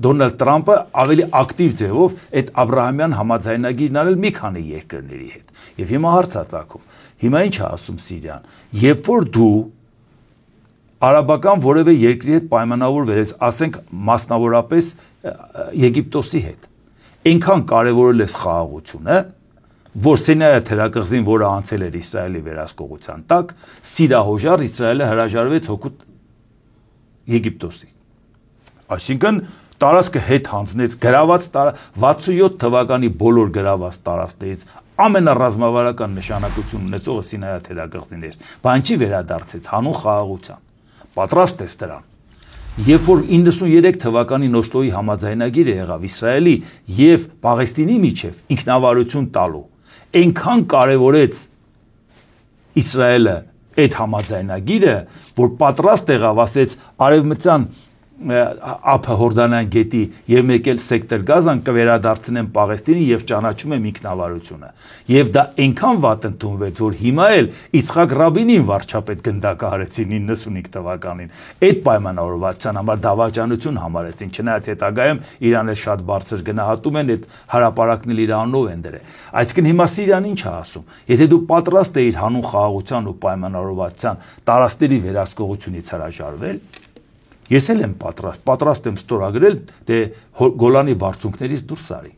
Դոնալդ Տրամպը ավելի ակտիվ ձևով այդ Աբրահամյան համաձայնագիրն անել մի քանի երկրների հետ։ Եվ հիմա հարց է ծագում։ Հիմա ինչ է ասում Սիրիան։ Երբ որ դու արաբական որևէ երկրի հետ պայմանավորվել ես, ասենք մասնավորապես Եգիպտոսի հետ, այնքան կարևորել է խաղաղությունը, որ Սինայի թերակղզին, որը անցել էր Իսրայելի վերահսկողության տակ, սիրահոժար Իսրայելը հրաժարվեց հօգուտ Եգիպտոսի։ Այսինքն տարածքը հետ հանձնեց, գրաված 67 թվականի բոլոր գրաված տարածքներից ամենառազմավարական նշանակություն ունեցողը Սինայի թերակղզին էր։ Բան չի վերադարձեց հանուն խաղաղության։ Պատրաստ ես դրան։ Երբ որ 93 թվականի Օսլոյի համաձայնագիրը եղավ Իսրայելի եւ Պաղեստինի միջև ինքնավարություն տալու, այնքան կարևորեց Իսրայելը այդ համաձայնագիրը, որ պատրաստ եղավ, ասեց արևմտյան ափը Հորդանան գետի եւ մեկ էլ սեկտոր Գազան կվերադարձնեն Պաղեստինի եւ ճանաչում եմ ինքնավարությունը։ Եվ դա այնքան վատ ընդունվեց, որ հիմա էլ Իցխակ Ռաբինին վարչապետ գնդակահարեցին 95 թվականին։ Այդ պայմանավորվածության համար դավաճանություն համարեցին, չնայած հետագայում Իրանը շատ բարձր գնահատում են, այդ հարաբերակն իր անունով են դրել։ Այսինքն հիմա Սիրիան ինչ է ասում։ Եթե դու պատրաստ ես հանուն խաղաղության ու պայմանավորվածության տարածքների վերահսկողությունից հրաժարվել, ես էլ եմ պատրաստ եմ ստորագրել, թե Գոլանի բարձունքներից դուրս արի,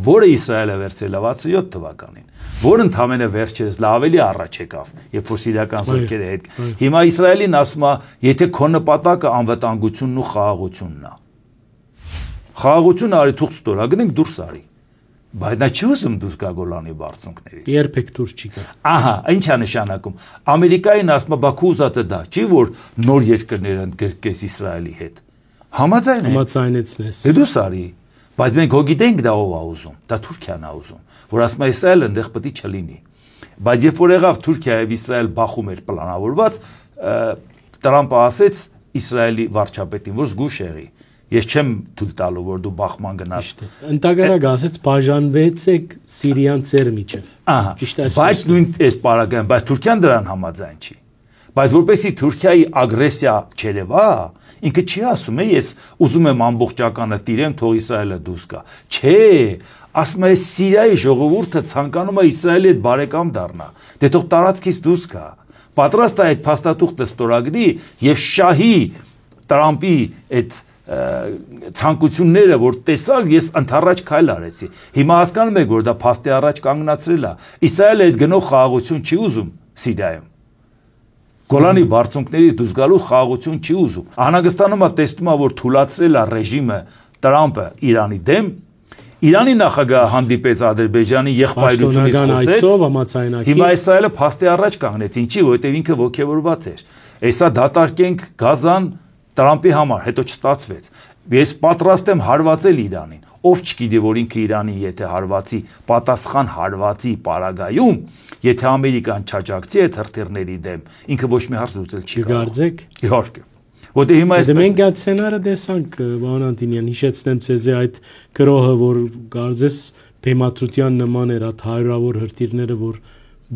որը Իսրայելը վերցրել 67 թվականին, որը ընդամենը վերջերս ավելի առաջ եկավ, երբ որ սիրիական զորքերը հետ։ Հիմա Իսրայելին ասում է, եթե քո նպատակը անվտանգությունն ու խաղաղությունն է, խաղաղությունը արի թող ստորագրենք դուրս արի, բայց նա չի ուզում դուրս գա Գոլանի բարձունքներից։ Երբեք դուրս չի գա։ Ահա, ինչ է նշանակում։ Ամերիկային ասում է Բաքու ուզածը դա չի, որ նոր երկրներ ընդգրկես Իսրայելի հետ։ Համաձայնեցնես։ Դե դուրս արի, բայց մենք հո գիտենք դա ով է ուզում, դա Թուրքիան է ուզում, որ ասում է Իսրայելը այնտեղ պետք է չլինի։ Բայց երբ որ եղավ Թուրքիա եւ Իսրայել բախում էր պլանավորված, Տրամպը ասեց Իսրայելի վարչապետին, որ զգուշ եղի։ Ես չեմ թույլ տալու, որ դու բախման գնաս։ Ընդհանրապես ասեց բաժանվեցեք Սիրիան ծեր միջև։ Ահա, բայց նույն այս պարագայում, բայց Թուրքիան դրան համաձայն չի։ Բայց որպեսի Թուրքիայի ագրեսիա չերևա, ինքը չի ասում է ես ուզում եմ ամբողջականը տիրեմ, թող Իսրայելը դուրս գա։ Չէ, ասում է Սիրիայի ժողովուրդը ցանկանում է Իսրայելի հետ բարեկամ դառնա։ Դե թող տարածքից դուրս գա։ Պատրաստ է այդ փաստաթուղթը ստորագրի եւ շահի Տրամպի այդ ցանկությունները, որ տեսակ ես ընդառաջ քայլ արեցի։ Հիմա հասկանում եք, որ դա փաստի առաջ կանգնացրել է։ Իսրայելը այդ գնով խաղաղություն չի ուզում Սիրիայում։ Գոլանի բարձունքներից դուրս գալու խաղաղություն չի ուզում։ Անհանգստանում է, տեսնում է, որ թուլացրել է ռեժիմը Տրամպը Իրանի դեմ։ Իրանի նախագահը հանդիպեց Ադրբեջանի եղբայրությունից խոսեց։ Հիմա Իսրայելը փաստի առաջ կանգնեց, ինչի, որովհետև ինքը ոգևորված էր։ Այսա դատարկենք Գազան Տրամպի համար, հետո չստացվեց։ Ես պատրաստ եմ հարվածել Իրանին։ Ով չգիտի, որ ինքը Իրանին եթե հարվածի, պատասխան հարվածի պարագայում, եթե Ամերիկան չաջակցի այդ հրթիռների դեմ, ինքը ոչ մի հարց լուծել չի կարող։ Կգարձեք։ Իհարկե։ Որտե հիմա այս մենք այդ սցենարը տեսանք, պարոն Անտոնյան, հիշեցնեմ ցեզ այդ գրոհը, որ գարձես Բեմատրության նման էր այդ հարյուրավոր հրթիռները, որ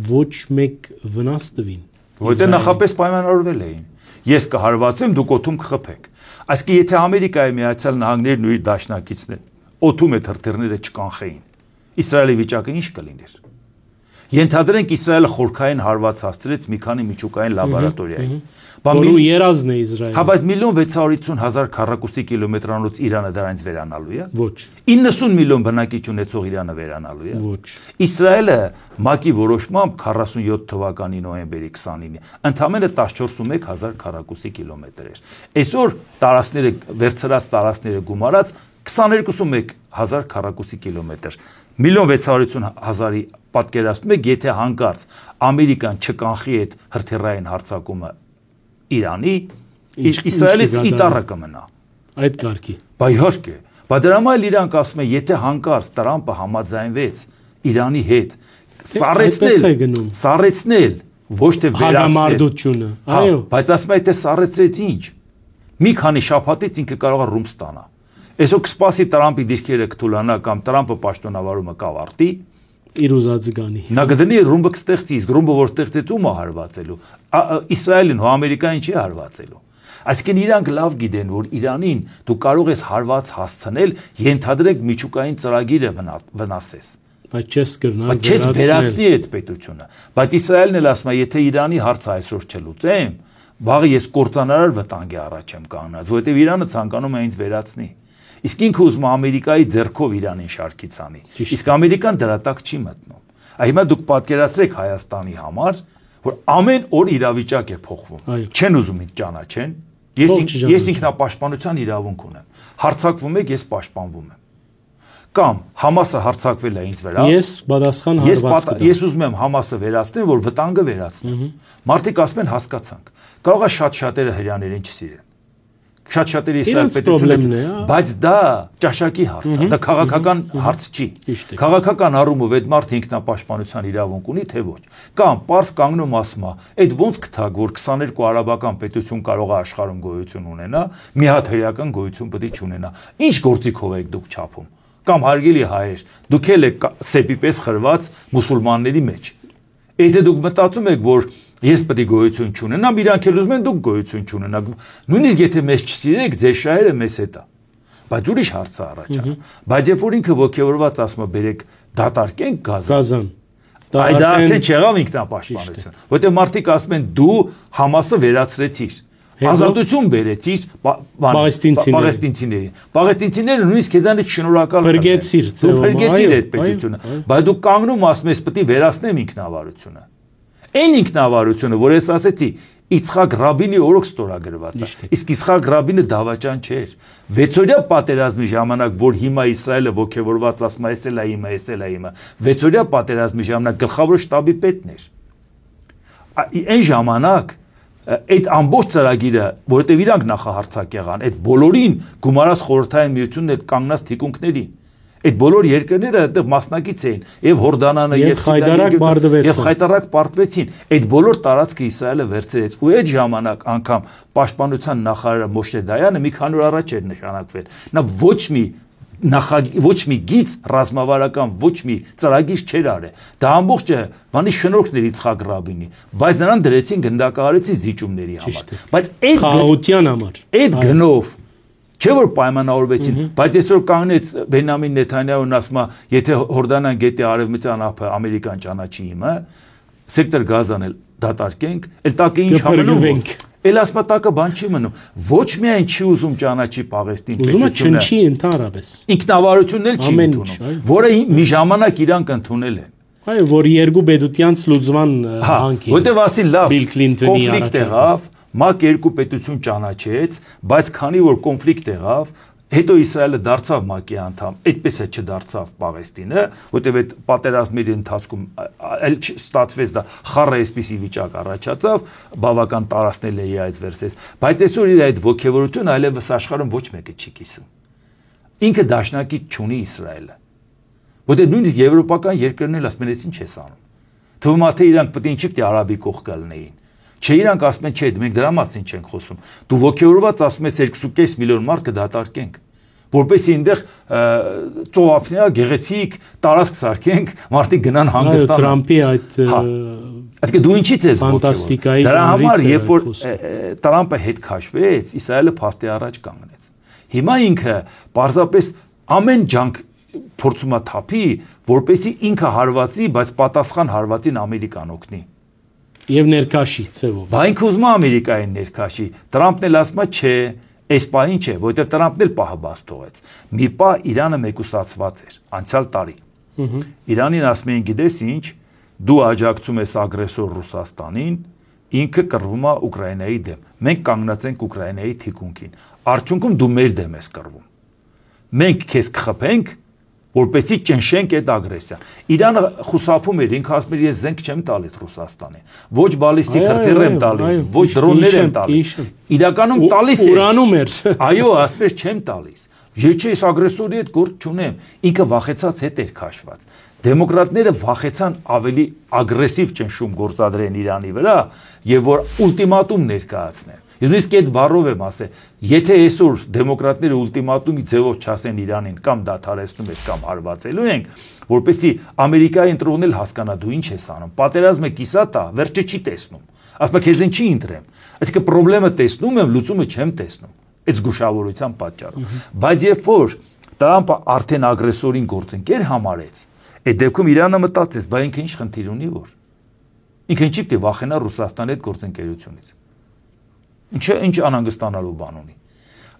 ոչ մեկ վնաս տվին։ Որտե նախապես պայմանավորվել էին։ Ես կհարվածեմ, դուք օդում կխփեք։ Այսինքն եթե Ամերիկայի Միացյալ Նահանգներն ու իր դաշնակիցներն օդում այդ հրթիռները չկանխեին, Իսրայելի վիճակը ինչ կլիներ։ Ենթադրենք Իսրայելը խորքային հարված հասցրեց մի քանի միջուկային լաբորատորիայի։ Որը երազն է Իսրայելը։ Հա, բայց 1.650.000 քառակուսի կիլոմետրանոց Իրանը դրանից վերանալու է։ Ոչ։ 90 միլիոն բնակիչ ունեցող Իրանը վերանալու է։ Ոչ։ Իսրայելը ՄԱԿ-ի որոշմամբ 47 թվականի նոյեմբերի 29-ին ընդամենը 14.1 քառակուսի կիլոմետր էր։ Այսօր տարածքները վերցրած տարածքները գումարած 22.1 քառակուսի կիլոմետր։ 1.650.000-ի պատկերացնում եք, եթե հանկարծ Ամերիկան չկանխի այդ հրթիռային հարձակումը Իրանի, Իսրայելից իտառը կմնա։ Այդ կարգի։ Բա իհարկե, բայց դրա համար իրանք ասում են, եթե հանկարծ Տրամպը համաձայնվեց Իրանի հետ սառեցնել, ոչ թե վերացնել, այո, բայց ասում են, եթե սառեցրեց ինչ, մի քանի շաբաթից ինքը կարող է ռումբ ստանա։ Այսօր կսպասի Տրամպի դիրքերը կթուլանա կամ Տրամպը պաշտոնավարումը կավարտի, իր ուզածը գանի։ Նա գտնի ռումբը կստեղծի, իսկ ռումբը որ ստեղծեց ում է հարվածելու։ Իսրայելին հո Ամերիկային չի հարվածելու։ Այսինքն իրանք լավ գիտեն, որ Իրանին դու կարող ես հարված հասցնել, ենթադրենք միջուկային ծրագիրը վնասես։ Բայց չես կրնալ վերացնի այդ պետությունը։ Բայց Իսրայելն էլ ասում է, եթե Իրանի հարցը այսօր չլուծեմ, վաղը ես կործանարար վտանգի առաջ եմ կանգնած, որովհետև Իրանը ցանկանում է ինձ վերացնի։ Իսկ ինքը ուզում է Ամերիկայի ձեռքով Իրանին շարքից անի։ Իսկ Ամերիկան դրա տակ չի մտնում։ Հիմա դուք պատկերացրեք Հայաստանի համար, որ ամեն օր իրավիճակ է փոխվում։ Չեն ուզում ինձ ճանաչեն։ Ես ինքնապաշտպանության իրավունք ունեմ։ Հարձակվում եք, ես պաշտպանվում եմ։ Կամ Համասը հարձակվել է ինձ վրա։ Ես պատասխան հարված կտամ։ Ես ուզում եմ Համասը վերացնել, որ վտանգը վերացնեմ։ Մարդիկ ասում են հասկացանք։ Կարող է շատ շատերը հրյաներին չսիրեն։ շատ-շատերի Իսրայել պետությունը, բայց դա ճաշակի հարց է, դա քաղաքական հարց չի։ Քաղաքական առումով այդ մարդը ինքնապաշտպանության իրավունք ունի, թե ոչ։ Կամ պարզ կանգնում ասում է, այդ ոնց կթակ, որ 22 արաբական պետություն կարող է աշխարհում գոյություն ունենա, մի հատ հրեական գոյություն պետք է չունենա։ Ինչ գործիքով եք դուք չափում։ Կամ հարգելի հայեր, դուք էլ եք սեպի պես խրված մուսուլմանների մեջ։ Եթե դուք մտածում եք, որ ես պետք է գոյություն չունենամ, իրանք էլ ուզում են դուք գոյություն չունենաք։ Նույնիսկ եթե մեզ չսիրեք, ձեր շահերը մեզ հետ է։ Բայց ուրիշ հարց է առաջանում։ Բայց երբ որ ինքը ոգևորված ասում է, բերեք դատարկենք Գազան։ Այդ արդեն չեղավ ինքնապաշտպանություն, որտեղ մարդիկ ասում են դու Համասը վերացրեցիր։ Ազատություն բերեցիր պաղեստինցիներին։ Պաղեստինցիները նույնիսկ քեզանից շնորհակալ կան։ Փրկեցիր այդ պետությունը, բայց դու կանգնում ասում ես պետք է վերացնեմ ինքնավարությունը։ Այն ինքնավարությունը, որ ես ասեցի, Իցխակ Ռաբինի օրոք ստորագրված է։ Իսկ Իցխակ Ռաբինը դավաճան չէր։ 6-օրյա պատերազմի ժամանակ, որ հիմա Իսրայելը ոգևորված ասում է, էս էլ է իմը, էս էլ է իմը, 6-օրյա պատերազմի ժամանակ գլխավոր շտաբի պետն էր։ Այն ժամանակ այդ ամբողջ ծրագիրը, որովհետև իրանք նախահարցակ եղան, այդ բոլորին գումարած խորհրդային միությունն այդ կանգնած թիկունքներին, այդ բոլոր երկրները այդտեղ մասնակից էին, եւ Հորդանանը, եւ Խայտարակ պարտվեցին, այդ բոլոր տարածքը Իսրայելը վերցրեց, ու այդ ժամանակ անգամ պաշտպանության նախարարը Մոշե Դայանը մի քանի օր առաջ էր նշանակվել, նա ոչ մի գիծ ռազմավարական, ոչ մի ծրագիր չէր արել, դա ամբողջը բանի շնորհքն էր Իցխակ Ռաբինի, բայց նրան դրեցին գնդակահարեցին զիջումների համար, բայց այդ խաղաղության համար, այդ գնով չէ որ պայմանավորվեցին, բայց այսօր կանգնեց Բենյամին Նեթանյահուն ասում է, եթե Հորդանան գետի արևմտյան ափը Ամերիկան ճանաչի իմը, սեկտոր Գազան էլ դատարկենք, էլ տակը ինչ համենում ենք։ Էլ ասում է տակը բան չի մնում։ Ոչ միայն չի ուզում ճանաչի Պաղեստին պետությունը, ուզում է չնչի ընդհանրապես։ Ինքնավարությունն էլ չի ընդունում, որը մի ժամանակ իրանք ընդունել են։ Այո, որ երկու պետության ցլուծման հանքի։ Որտեվ ասի լավ, կոնֆլիկտ եղավ, ՄԱԿ երկու պետություն ճանաչեց, բայց քանի որ կոնֆլիկտ եղավ, հետո Իսրայելը դարձավ ՄԱԿ-ի անդամ, այդպես է չդարձավ Պաղեստինը, որտեղ այդ պատերազմների ընթացքում այլ ստացվեց դա խառը այսպիսի վիճակ առաջացավ, բավական տարածնել էի այդ վերսից, բայց այսօր իր այդ ոգևորությունը այլևս աշխարհում ոչ մեկը չի կիսում։ Ինքը դաշնակից չունի Իսրայելը, որտեղ նույնիսկ եվրոպական երկրներն էլ ասում են, ինչ ես անում։ Թվում է թե իրանք պետք է ինչի՞ պետք է արաբի կողք լինեին։ Չէ, իրանք ասում են, չէ, մենք դրա մասին չենք խոսում։ Դու ոգևորված ասում ես 2.5 միլիոն մարդ կդատարկենք, որպեսզի այնտեղ ծովափնյա գեղեցիկ տարածք սարքենք, մարդիկ գնան հանգստանան։ Տրամփի այդ Այսինքն դու ինչի՞ց ես ֆանտաստիկայի դրա համար, երբ որ Տրամփը հետ քաշվեց, Իսրայելը փաստի առաջ կանգնեց։ Հիմա ինքը պարզապես ամեն ջանք փորձում է թափի, որպեսզի ինքը հարվածի, բայց պատասխան հարվածին Ամերիկան օգնի։ Եվ ներքաշի ծևով։ Բա ինքը ուզում է Ամերիկային ներքաշի։ Տրամփն էլ ասում է, չէ, այս պահին չէ, որովհետև Տրամփն էլ պահը բաց թողեց։ Մի պահ Իրանը մեկուսացված էր, անցյալ տարի։ Իրանին ասում էին, գիտես ինչ, դու աջակցում ես ագրեսոր Ռուսաստանին, ինքը կռվում է Ուկրաինայի դեմ։ Մենք կանգնած ենք Ուկրաինայի թիկունքին։ Արդյունքում դու մեր դեմ ես կռվում։ Մենք քեզ կխփենք, որպեսզի ճնշենք այդ ագրեսիան։ Իրանը խուսափում էր, ինքը ասում էր ես զենք չեմ տալիս Ռուսաստանին, ոչ բալիստիկ հրթիռ եմ տալիս, ոչ դրոններ եմ տալիս։ Իրականում տալիս էր։ Ուրանում էր։ Այո, ասում էր չեմ տալիս։ Ես ես ագրեսորի հետ գործ չունեմ։ Ինքը վախեցած հետ էր քաշված։ Դեմոկրատները վախեցան ավելի ագրեսիվ ճնշում գործադրեն Իրանի վրա եւ որ ուլտիմատում ներկայացնեն։ Իսկ այդ բառով եմ ասել, եթե այսօր դեմոկրատները ուլտիմատումի ձևով չասեն Իրանին կամ դադարեցնում ես կամ հարվածելու ենք, որպեսզի Ամերիկայի ընտրողն էլ հասկանա դու ինչ ես անում։ Պատերազմը կիսատ է, վերջը չի տեսնում։ Ասում է քեզին չի ընտրեմ։ Այսինքն խնդրեմը տեսնում եմ, լուծումը չեմ տեսնում։ Այդ զգուշավորության պատճառով։ Բայց երբ որ Տրամփը արդեն ագրեսորին գործընկեր համարեց, այդ դեպքում Իրանը մտածեց, բա ինքը ինչ խնդիր ունի որ։ Ինքը ինչի՞ պետք է վախենա Ռուսաստանի հետ գործընկերությունից։ Ինչ անհանգստանալու բան ունի։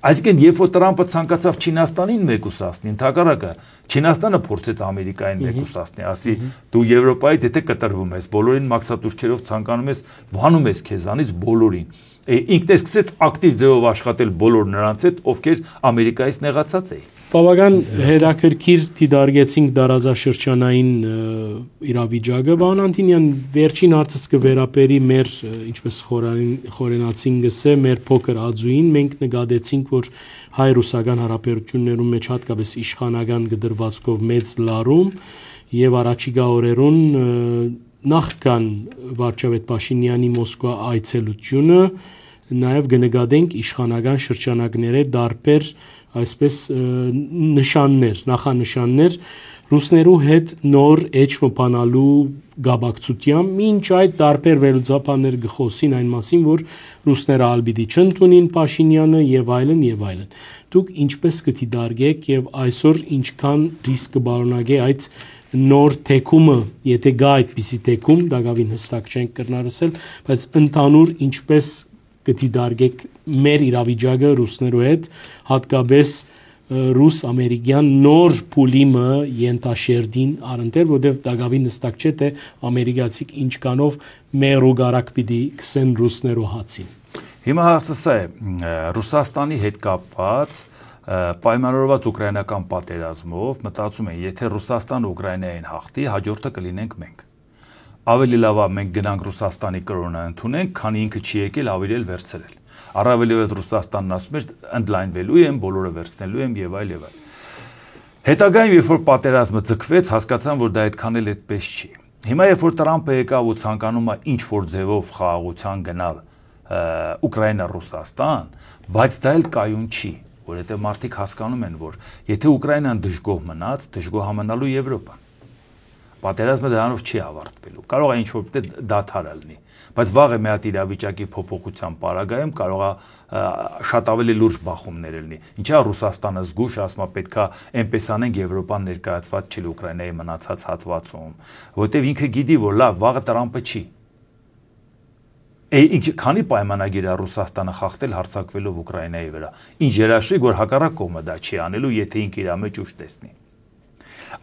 Այսինքն, երբ որ Տրամփը ցանկացավ Չինաստանին մեկուսացնի, ընդհակառակը Չինաստանը փորձեց Ամերիկային մեկուսացնի, ասի դու Եվրոպայից եթե կտրվում ես, բոլորին մաքսատուրքերով ցանկանում ես, վանում ես քեզանից բոլորին։ Ինքն է սկսեց ակտիվ ձևով աշխատել բոլոր նրանց հետ, ովքեր Ամերիկայից նեղացած էին։ Բավական հետաքրքիր դիտարկեցինք դարաշրջանային իրավիճակը, պարոն Անտոնյան, վերջին հարցս կվերապերի մեր, ինչպես խորենացին գսե, մեր փոքր ածուին, մենք նկատեցինք, որ հայ-ռուսական հարաբերություններում մեջ հատկապես իշխանական գդրվածքով մեծ լարում եւ առաջիկա օրերուն նախքան վարչապետ Փաշինյանի Մոսկվա այցելությունը նաեւ կնկատենք իշխանական շրջանակների դարբեր այսպես նշաններ, նախանշաններ ռուսներու հետ նոր էջ մոփանալու գաբակցությամբ, մինչ այդ տարբեր վերլուծաբաններ գխոսին այն մասին, որ ռուսները ալբիդի չընդունին Փաշինյանը եւ այլն եւ այլն։ Դուք ինչպես կդիտարկեք եւ այսօր ինչքան ռիսկ կբարոնագե այդ նոր թեկումը, եթե գա այդպիսի թեկում, դակավին հստակ չենք կրնարսել, բայց ընդհանուր ինչպես կդիտարկեք մեր իրավիճակը ռուսներու հետ, հատկապես ռուս-ամերիկյան նոր փուլիմը ենթաշերտին առընթեր, որտեղ դակավին հստակ չէ թե ամերիկացիք ինչքանով մեր ուղարակ պիտի կսեն ռուսներու հացին։ Հիմա հարցը սա է, Ռուսաստանի հետ կապված պայմանավորված ուկրաինական պատերազմով մտածում են, եթե Ռուսաստանը Ուկրաինային հաղթի, հաջորդը կլինենք մենք։ Ավելի լավ է մենք գնանք Ռուսաստանի կրոնը ընդունենք, քանի ինքը չի եկել ավելի էլ վերցրել։ Առավելևս Ռուսաստանն ասում է ընդլայնվելու եմ, բոլորը վերցնելու եմ եւ այլ եւ այլ։ Հետագայում երբ որ պատերազմը ձգվեց, հասկացան, որ դա այդքան էլ այդպես չի։ Հիմա երբ որ Տրամփը եկավ ու ցանկանում է ինչ որ ձևով խաղաղության գնալ Ուկրաինա-Ռուսաստան, բայց դա էլ կայուն չի, որովհետեւ մարդիկ հասկանում են, որ եթե Ուկրաինան դժգոհ մնաց, դժգոհ համանալու Եվրոպան։ Պատերազմը դրանով չի ավարտվելու։ Կարող է ինչ-որ դադար լինի, բայց վաղը մի հատ իրավիճակի փոփոխության պարագայում կարող է շատ ավելի լուրջ բախումներ լինի։ Ինչա Ռուսաստանը զգուշ ասում է պետքա այնպես անենք Եվրոպան ներկայացված չի Ուկրաինայի մնացած հատվածում, որովհետև ինքը գիտի, որ լավ, վաղը Տրամփը չի։ Քանի պայմանագիր է Ռուսաստանը խախտել հարձակվելով Ուկրաինայի վրա։ Ինչ երաշխիք, որ հակառակ կողմը դա չի անելու, եթե ինքը իր մեջ ուժ տեսնի։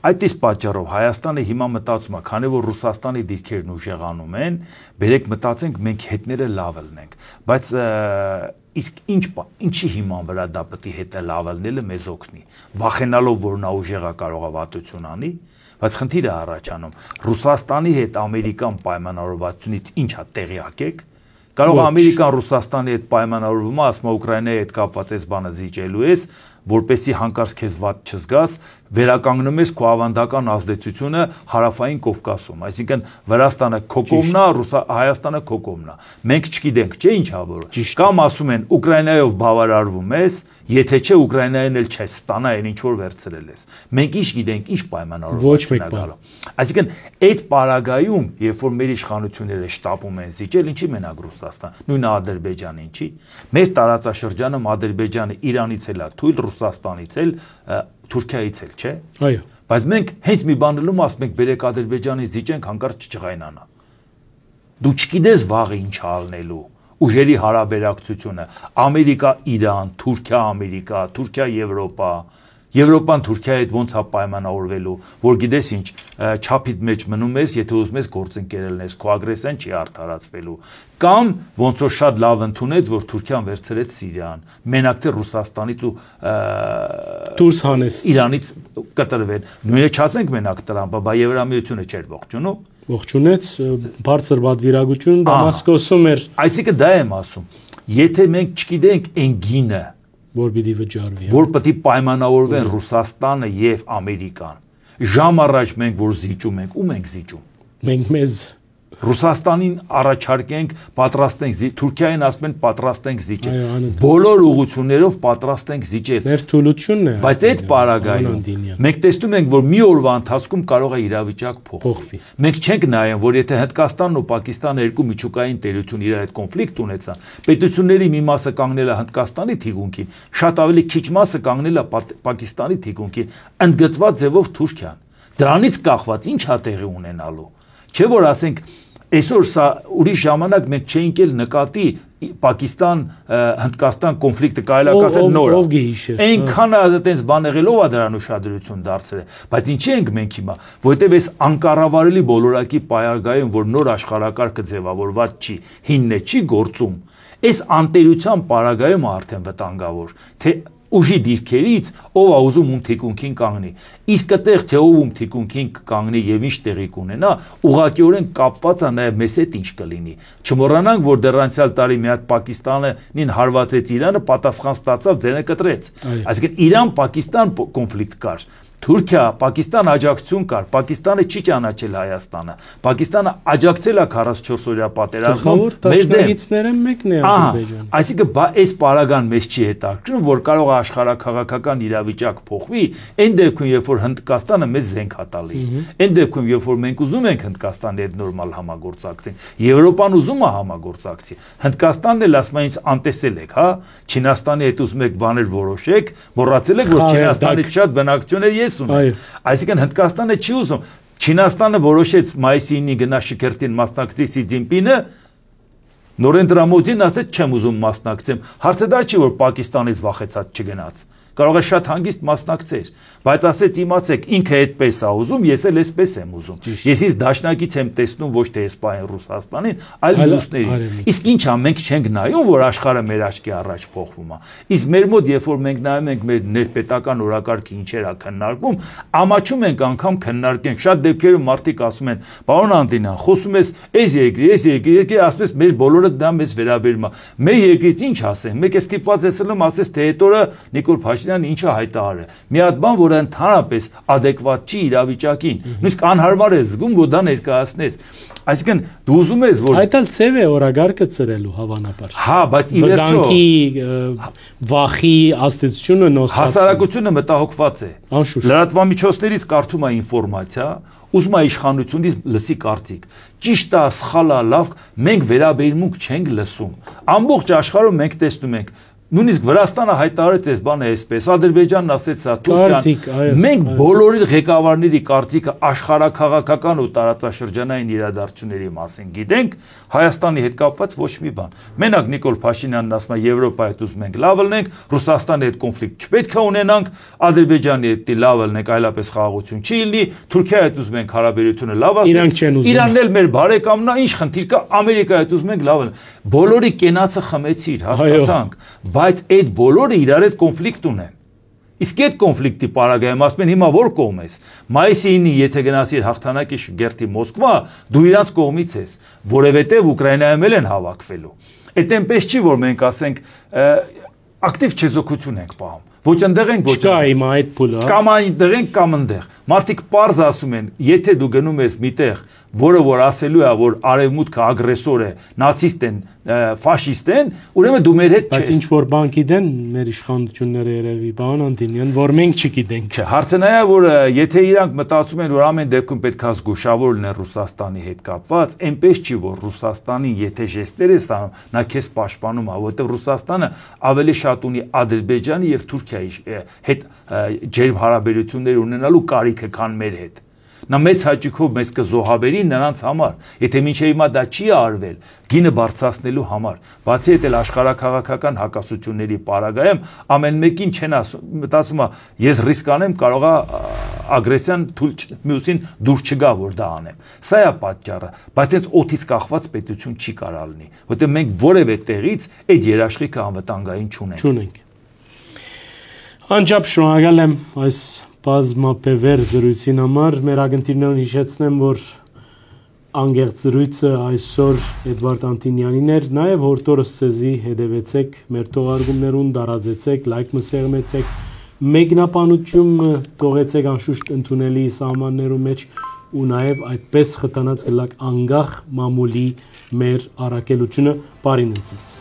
Այդ իսկ պատճառով Հայաստանը հիմա մտածում է, քանի որ Ռուսաստանի դիրքերն ուժեղանում են, բերեք մտածենք մենք հետները լավ լինենք, բայց իսկ ինչի հիման վրա դա պետք է հետը լավ լինելը մեզ օգնի, վախենալով որ նա ուժեղա կարող է վատություն անի, բայց խնդիրը առաջանում Ռուսաստանի հետ ամերիկան պայմանավորվածությունից ինչա տեղյակ եք, կարող է ամերիկան Ռուսաստանի հետ պայմանավորվում է, ասում է Ուկրաինայի հետ կապված այս բանը զիջելու ես, որպեսի հանկարծ քեզ վատ չզգաս, վերականգնում ես քո ավանդական ազդեցությունը հարավային Կովկասում, այսինքն Վրաստանը քո կողմն է, Հայաստանը քո կողմն է։ Մենք չգիտենք, չէ՞ ինչա որ։ Կամ ասում են Ուկրաինայով բավարարվում ես, եթե չէ Ուկրաինային էլ չես ստանա, այն ինչ որ վերցրել ես։ Մենք ինչ գիտենք, ինչ պայմանավորվածություն է գալու։ Այսինքն այդ պարագայում, երբ որ մեր իշխանությունները շտապում են զիջել, ինչի մենակ Ռուսաստան, նույն Ադրբեջանը ինչի։ Մեր տարածաշրջանում Ադրբեջանը Իրանից էլ է թույլ, Ռուսաստանից էլ, Թուրքիայից էլ, չէ։ Այո։ Բայց մենք հենց մի բան լում ասում ենք բերեք Ադրբեջանից զիջենք հանկարծ չջղայնանա։ Դու չգիտես վաղը ինչ ալնելու։ Ուժերի հարաբերակցությունը Ամերիկա-Իրան, Թուրքիա-Ամերիկա, Թուրքիա-Եվրոպա, Եվրոպան Թուրքիայի հետ ոնց է պայմանավորվելու, որ գիտես ինչ, չափիդ մեջ մնում ես, եթե ուզում ես գործընկեր լինես, քո ագրեսիան չի արդարացվելու։ Կամ ոնց որ շատ լավ ընդունեց, որ Թուրքիան վերցրեց Սիրիան, մենակ թե Ռուսաստանից ու դուրս հանես Իրանից կտրվեն։ Նույնը չասենք մենակ Տրամփը, բա Եվրամիությունը չէր ողջունում։ Ողջունեց, բարձր պատվիրակություն Դամասկոսում էր։ Այսինքն դա եմ ասում։ Եթե մենք չգիտենք այն գինը, որ պիտի վճարվի, որ պետք է պայմանավորվեն Ռուսաստանը եւ Ամերիկան։ Ժամ առաջ մենք որ զիջում ենք, ում ենք զիջում։ Մենք մեզ Ռուսաստանին առաջարկենք, պատրաստ ենք Թուրքիային ասում են պատրաստ ենք զիջել։ Բոլոր ուղղություններով պատրաստ ենք զիջել։ Մեր թուլությունն է։ Բայց այդ պարագայում մենք տեսնում ենք, որ մի օրվա ընթացքում կարող է իրավիճակ փոխվի։ Մենք չենք նայում, որ եթե Հնդկաստանն ու Պակիստանը երկու միջուկային տերություն իրար հետ կոնֆլիկտ ունեցան, պետությունների մի մասը կանգնել է Հնդկաստանի թիկունքին, շատ ավելի քիչ մասը կանգնել է Պակիստանի թիկունքին, ընդգծված ձևով Թուրքիան։ Դրանից կախված ինչ է տեղի ունենալու։ Չէ՞ որ ասենք այսօր սա ուրիշ ժամանակ մենք չէինք էլ նկատի Պակիստան-Հնդկաստան կոնֆլիկտը կարելի է ասել նոր։ Այնքան այդպես բան եղելով է դրան ուշադրություն դարձրել, բայց ինչի ենք մենք հիմա, որովհետև այս անկառավարելի բոլորակի պայագայում, որ նոր աշխարհակարգը ձևավորված չի, հինն չի գործում, այս անտերության պարագայում արդեն վտանգավոր, թե ուժի դիրքերից ով է ուզում ում թիկունքին կանգնի։ Իսկ այդտեղ թե ով ում թիկունքին կանգնի եւ ինչ տեղի կունենա, ուղղակիորեն կապված է նաեւ մեզ հետ ինչ կլինի։ Չմոռանանք, որ դեռ անցյալ տարի մի հատ Պակիստանին հարվածեց Իրանը, պատասխան ստացավ, ձենը կտրեց։ Այսինքն Իրան-Պակիստան կոնֆլիկտ կար։ Թուրքիա, Պակիստան աջակցություն կար, Պակիստանը չի ճանաչել Հայաստանը, Պակիստանը աջակցել է 44 օրյա պատերազմում, մեր դեմ մեկն է Ադրբեջանը։ Այսինքն այս պարագան մեզ չի հետաքրքրում, որ կարող է աշխարհաքաղաքական իրավիճակ փոխվի, այն դեպքում, երբ որ Հնդկաստանը մեզ զենք է տալիս, այն դեպքում, երբ որ մենք ուզում ենք Հնդկաստանի հետ նորմալ համագործակցենք, Եվրոպան ուզում է համագործակցի, Հնդկաստանն էլ ասում է ինձ անտեսել եք, հա, Չինաստանի հետ ուզում եք բաներ որոշեք, մոռացել եք, որ Չինաստանից շատ բնակչություն է Այսինքն Հնդկաստանը չի ուզում, Չինաստանը որոշեց մայիսի 9-ի գնա շքերթին մասնակցի Սի Ցզինպինը, Նորենդրա Մոդին ասեց չեմ ուզում մասնակցեմ, հարցը դա չի, որ Պակիստանից վախեցած չգնաց, կարող է շատ հանգիստ մասնակցեր, բայց ասեց իմացեք, ինքը այդպես է ուզում, ես էլ այսպես եմ ուզում, ես ինձ դաշնակից եմ տեսնում ոչ թե Իսպանիան, Ռուսաստանին, այլ մյուսներին, իսկ ինչ է, մենք չենք նայում, որ աշխարհը մեր աչքի առաջ փոխվում է, իսկ մեր մոտ, երբ որ մենք նայում ենք մեր ներպետական օրակարգը ինչեր է քննարկվում, ամաչում ենք անգամ քննարկենք, շատ դեպքերում մարդիկ ասում են, պարոն Անդինյան, խոսում ես այս երկրի, ասում ես մեր բոլորը դա մեզ վերաբերում է, մեր երկրից ինչ ասենք, մեկ է ստիպված եմ ասես թե այդ օրը Նիկոլ Փաշինյանը ինչը հայտարարել է, մի հատ բան, որը ընդհանրապես adekvat չի իրավիճակին, նույնիսկ անհարմար է զգում, որ դա ներկայացնես, այսինքն դու ուզում ես, որ այդ էլ ծև է օրագարկը ծրելու հավանաբար, հա, բայց ի վերջո վախի աստեցությունը նոսած հասարակությունը մտահոգված է, լրատվամիջոցներից կարդում է ինֆորմացիա, ուզում է իշխանությունից լսի կարծիք, ճիշտ է, սխալ է, լավ, մենք վերաբերմունք չենք լսում, ամբողջ աշխարհում մենք տեսնում ենք Նույնիսկ Վրաստանը հայտարարեց այս բանը այսպես, Ադրբեջանն ասեց սա, Թուրքիան, մենք բոլորի ղեկավարների կարծիքը աշխարհաքաղաքական ու տարածաշրջանային իրադարձությունների մասին գիտենք, Հայաստանի հետ կապված ոչ մի բան։ Մենակ Նիկոլ Փաշինյանն ասում է Եվրոպայի հետ ուզում ենք լավ լինենք, Ռուսաստանի հետ կոնֆլիկտ չպետք է ունենանք, Ադրբեջանի հետ լավ լինենք, այլապես խաղաղություն չի լինի, Թուրքիայի հետ ուզում ենք հարաբերությունը լավացնել, Իրանն էլ մեր բարեկամն է, ինչ խնդիր կա, Ամերիկայի հետ ուզում ենք լավ լինենք։ Բոլորի կենացը խմեցիր, հասկացանք, բայց այդ բոլորը իրար հետ կոնֆլիկտ ունեն։ Իսկ այդ կոնֆլիկտի պարագայում ասում են հիմա որ կողմ ես։ Մայիսի 9-ի եթե գնացիր հաղթանակի շգերտի Մոսկվա, դու իրանց կողմից ես, որովհետև Ուկրաինայում էլ են հավաքվելու։ Այդ այնպես չի, որ մենք ասենք ակտիվ չեզոքություն ենք պահում։ Ոչ ընդեղ ենք, ոչ չկա հիմա այդ փուլը։ Կամ այնտեղ ենք, կամ ընդեղ։ Մարդիկ պարզ ասում են, եթե դու գնում ես միտեղ, որը որ ասելու է, որ արևմուտքը ագրեսոր է, նացիստ են, ֆաշիստ են, ուրեմն դու մեր հետ չես։ Բայց ինչ որ բան գիտեն մեր իշխանությունները երևի, պարոն Անդինյան, որ մենք չգիտենք։ Չէ, հարցը նա է, որ եթե իրանք մտածում են, որ ամեն դեպքում պետք է զգուշավոր լինեն Ռուսաստանի հետ կապված, այնպես չի, որ Ռուսաստանին եթե ժեստեր ես անում, նա քեզ պաշտպանում է, որովհետև Ռուսաստանը ավելի շատ ունի Ադրբեջանի եւ Թուրքիայի հետ ջերմ հարաբերություններ ունենալու կարիքը, քան մեր հետ։ Նա մեծ հաճույքով մեզ կզոհաբերի նրանց համար, եթե մինչև հիմա դա չի արվել, գինը բարձրացնելու համար, բացի այդ էլ աշխարհաքաղաքական հակասությունների պարագայում ամեն մեկին չեն մտածում է, ես ռիսկ անեմ, կարող է ագրեսիան մյուսին դուրս չգա, որ դա անեմ։ Սա է պատճառը, բայց այդ օդից կախված պետություն չի կարող լինի, որտեղ մենք որևէ տեղից այդ երաշխիքը անվտանգային չունենք։ Անջապ շնորհակալ եմ այս բազմապեվեր զրույցին համար, մեր ագնտիրներուն հիշեցնեմ, որ անգեղծ զրույցը այսօր Էդվարդ Անտինյանին էր, նաև հորդորս ցեզի հետևեցեք, մեր թողարկումներուն դարաձեցեք, լայք մսեղմեցեք, մեկնաբանություն թողեցեք անշուշտ ընդունելի սահմաններու մեջ ու նաև այդպես խթանած գլակ անգախ մամուլի մեր առաքելությունը բարին ընծես։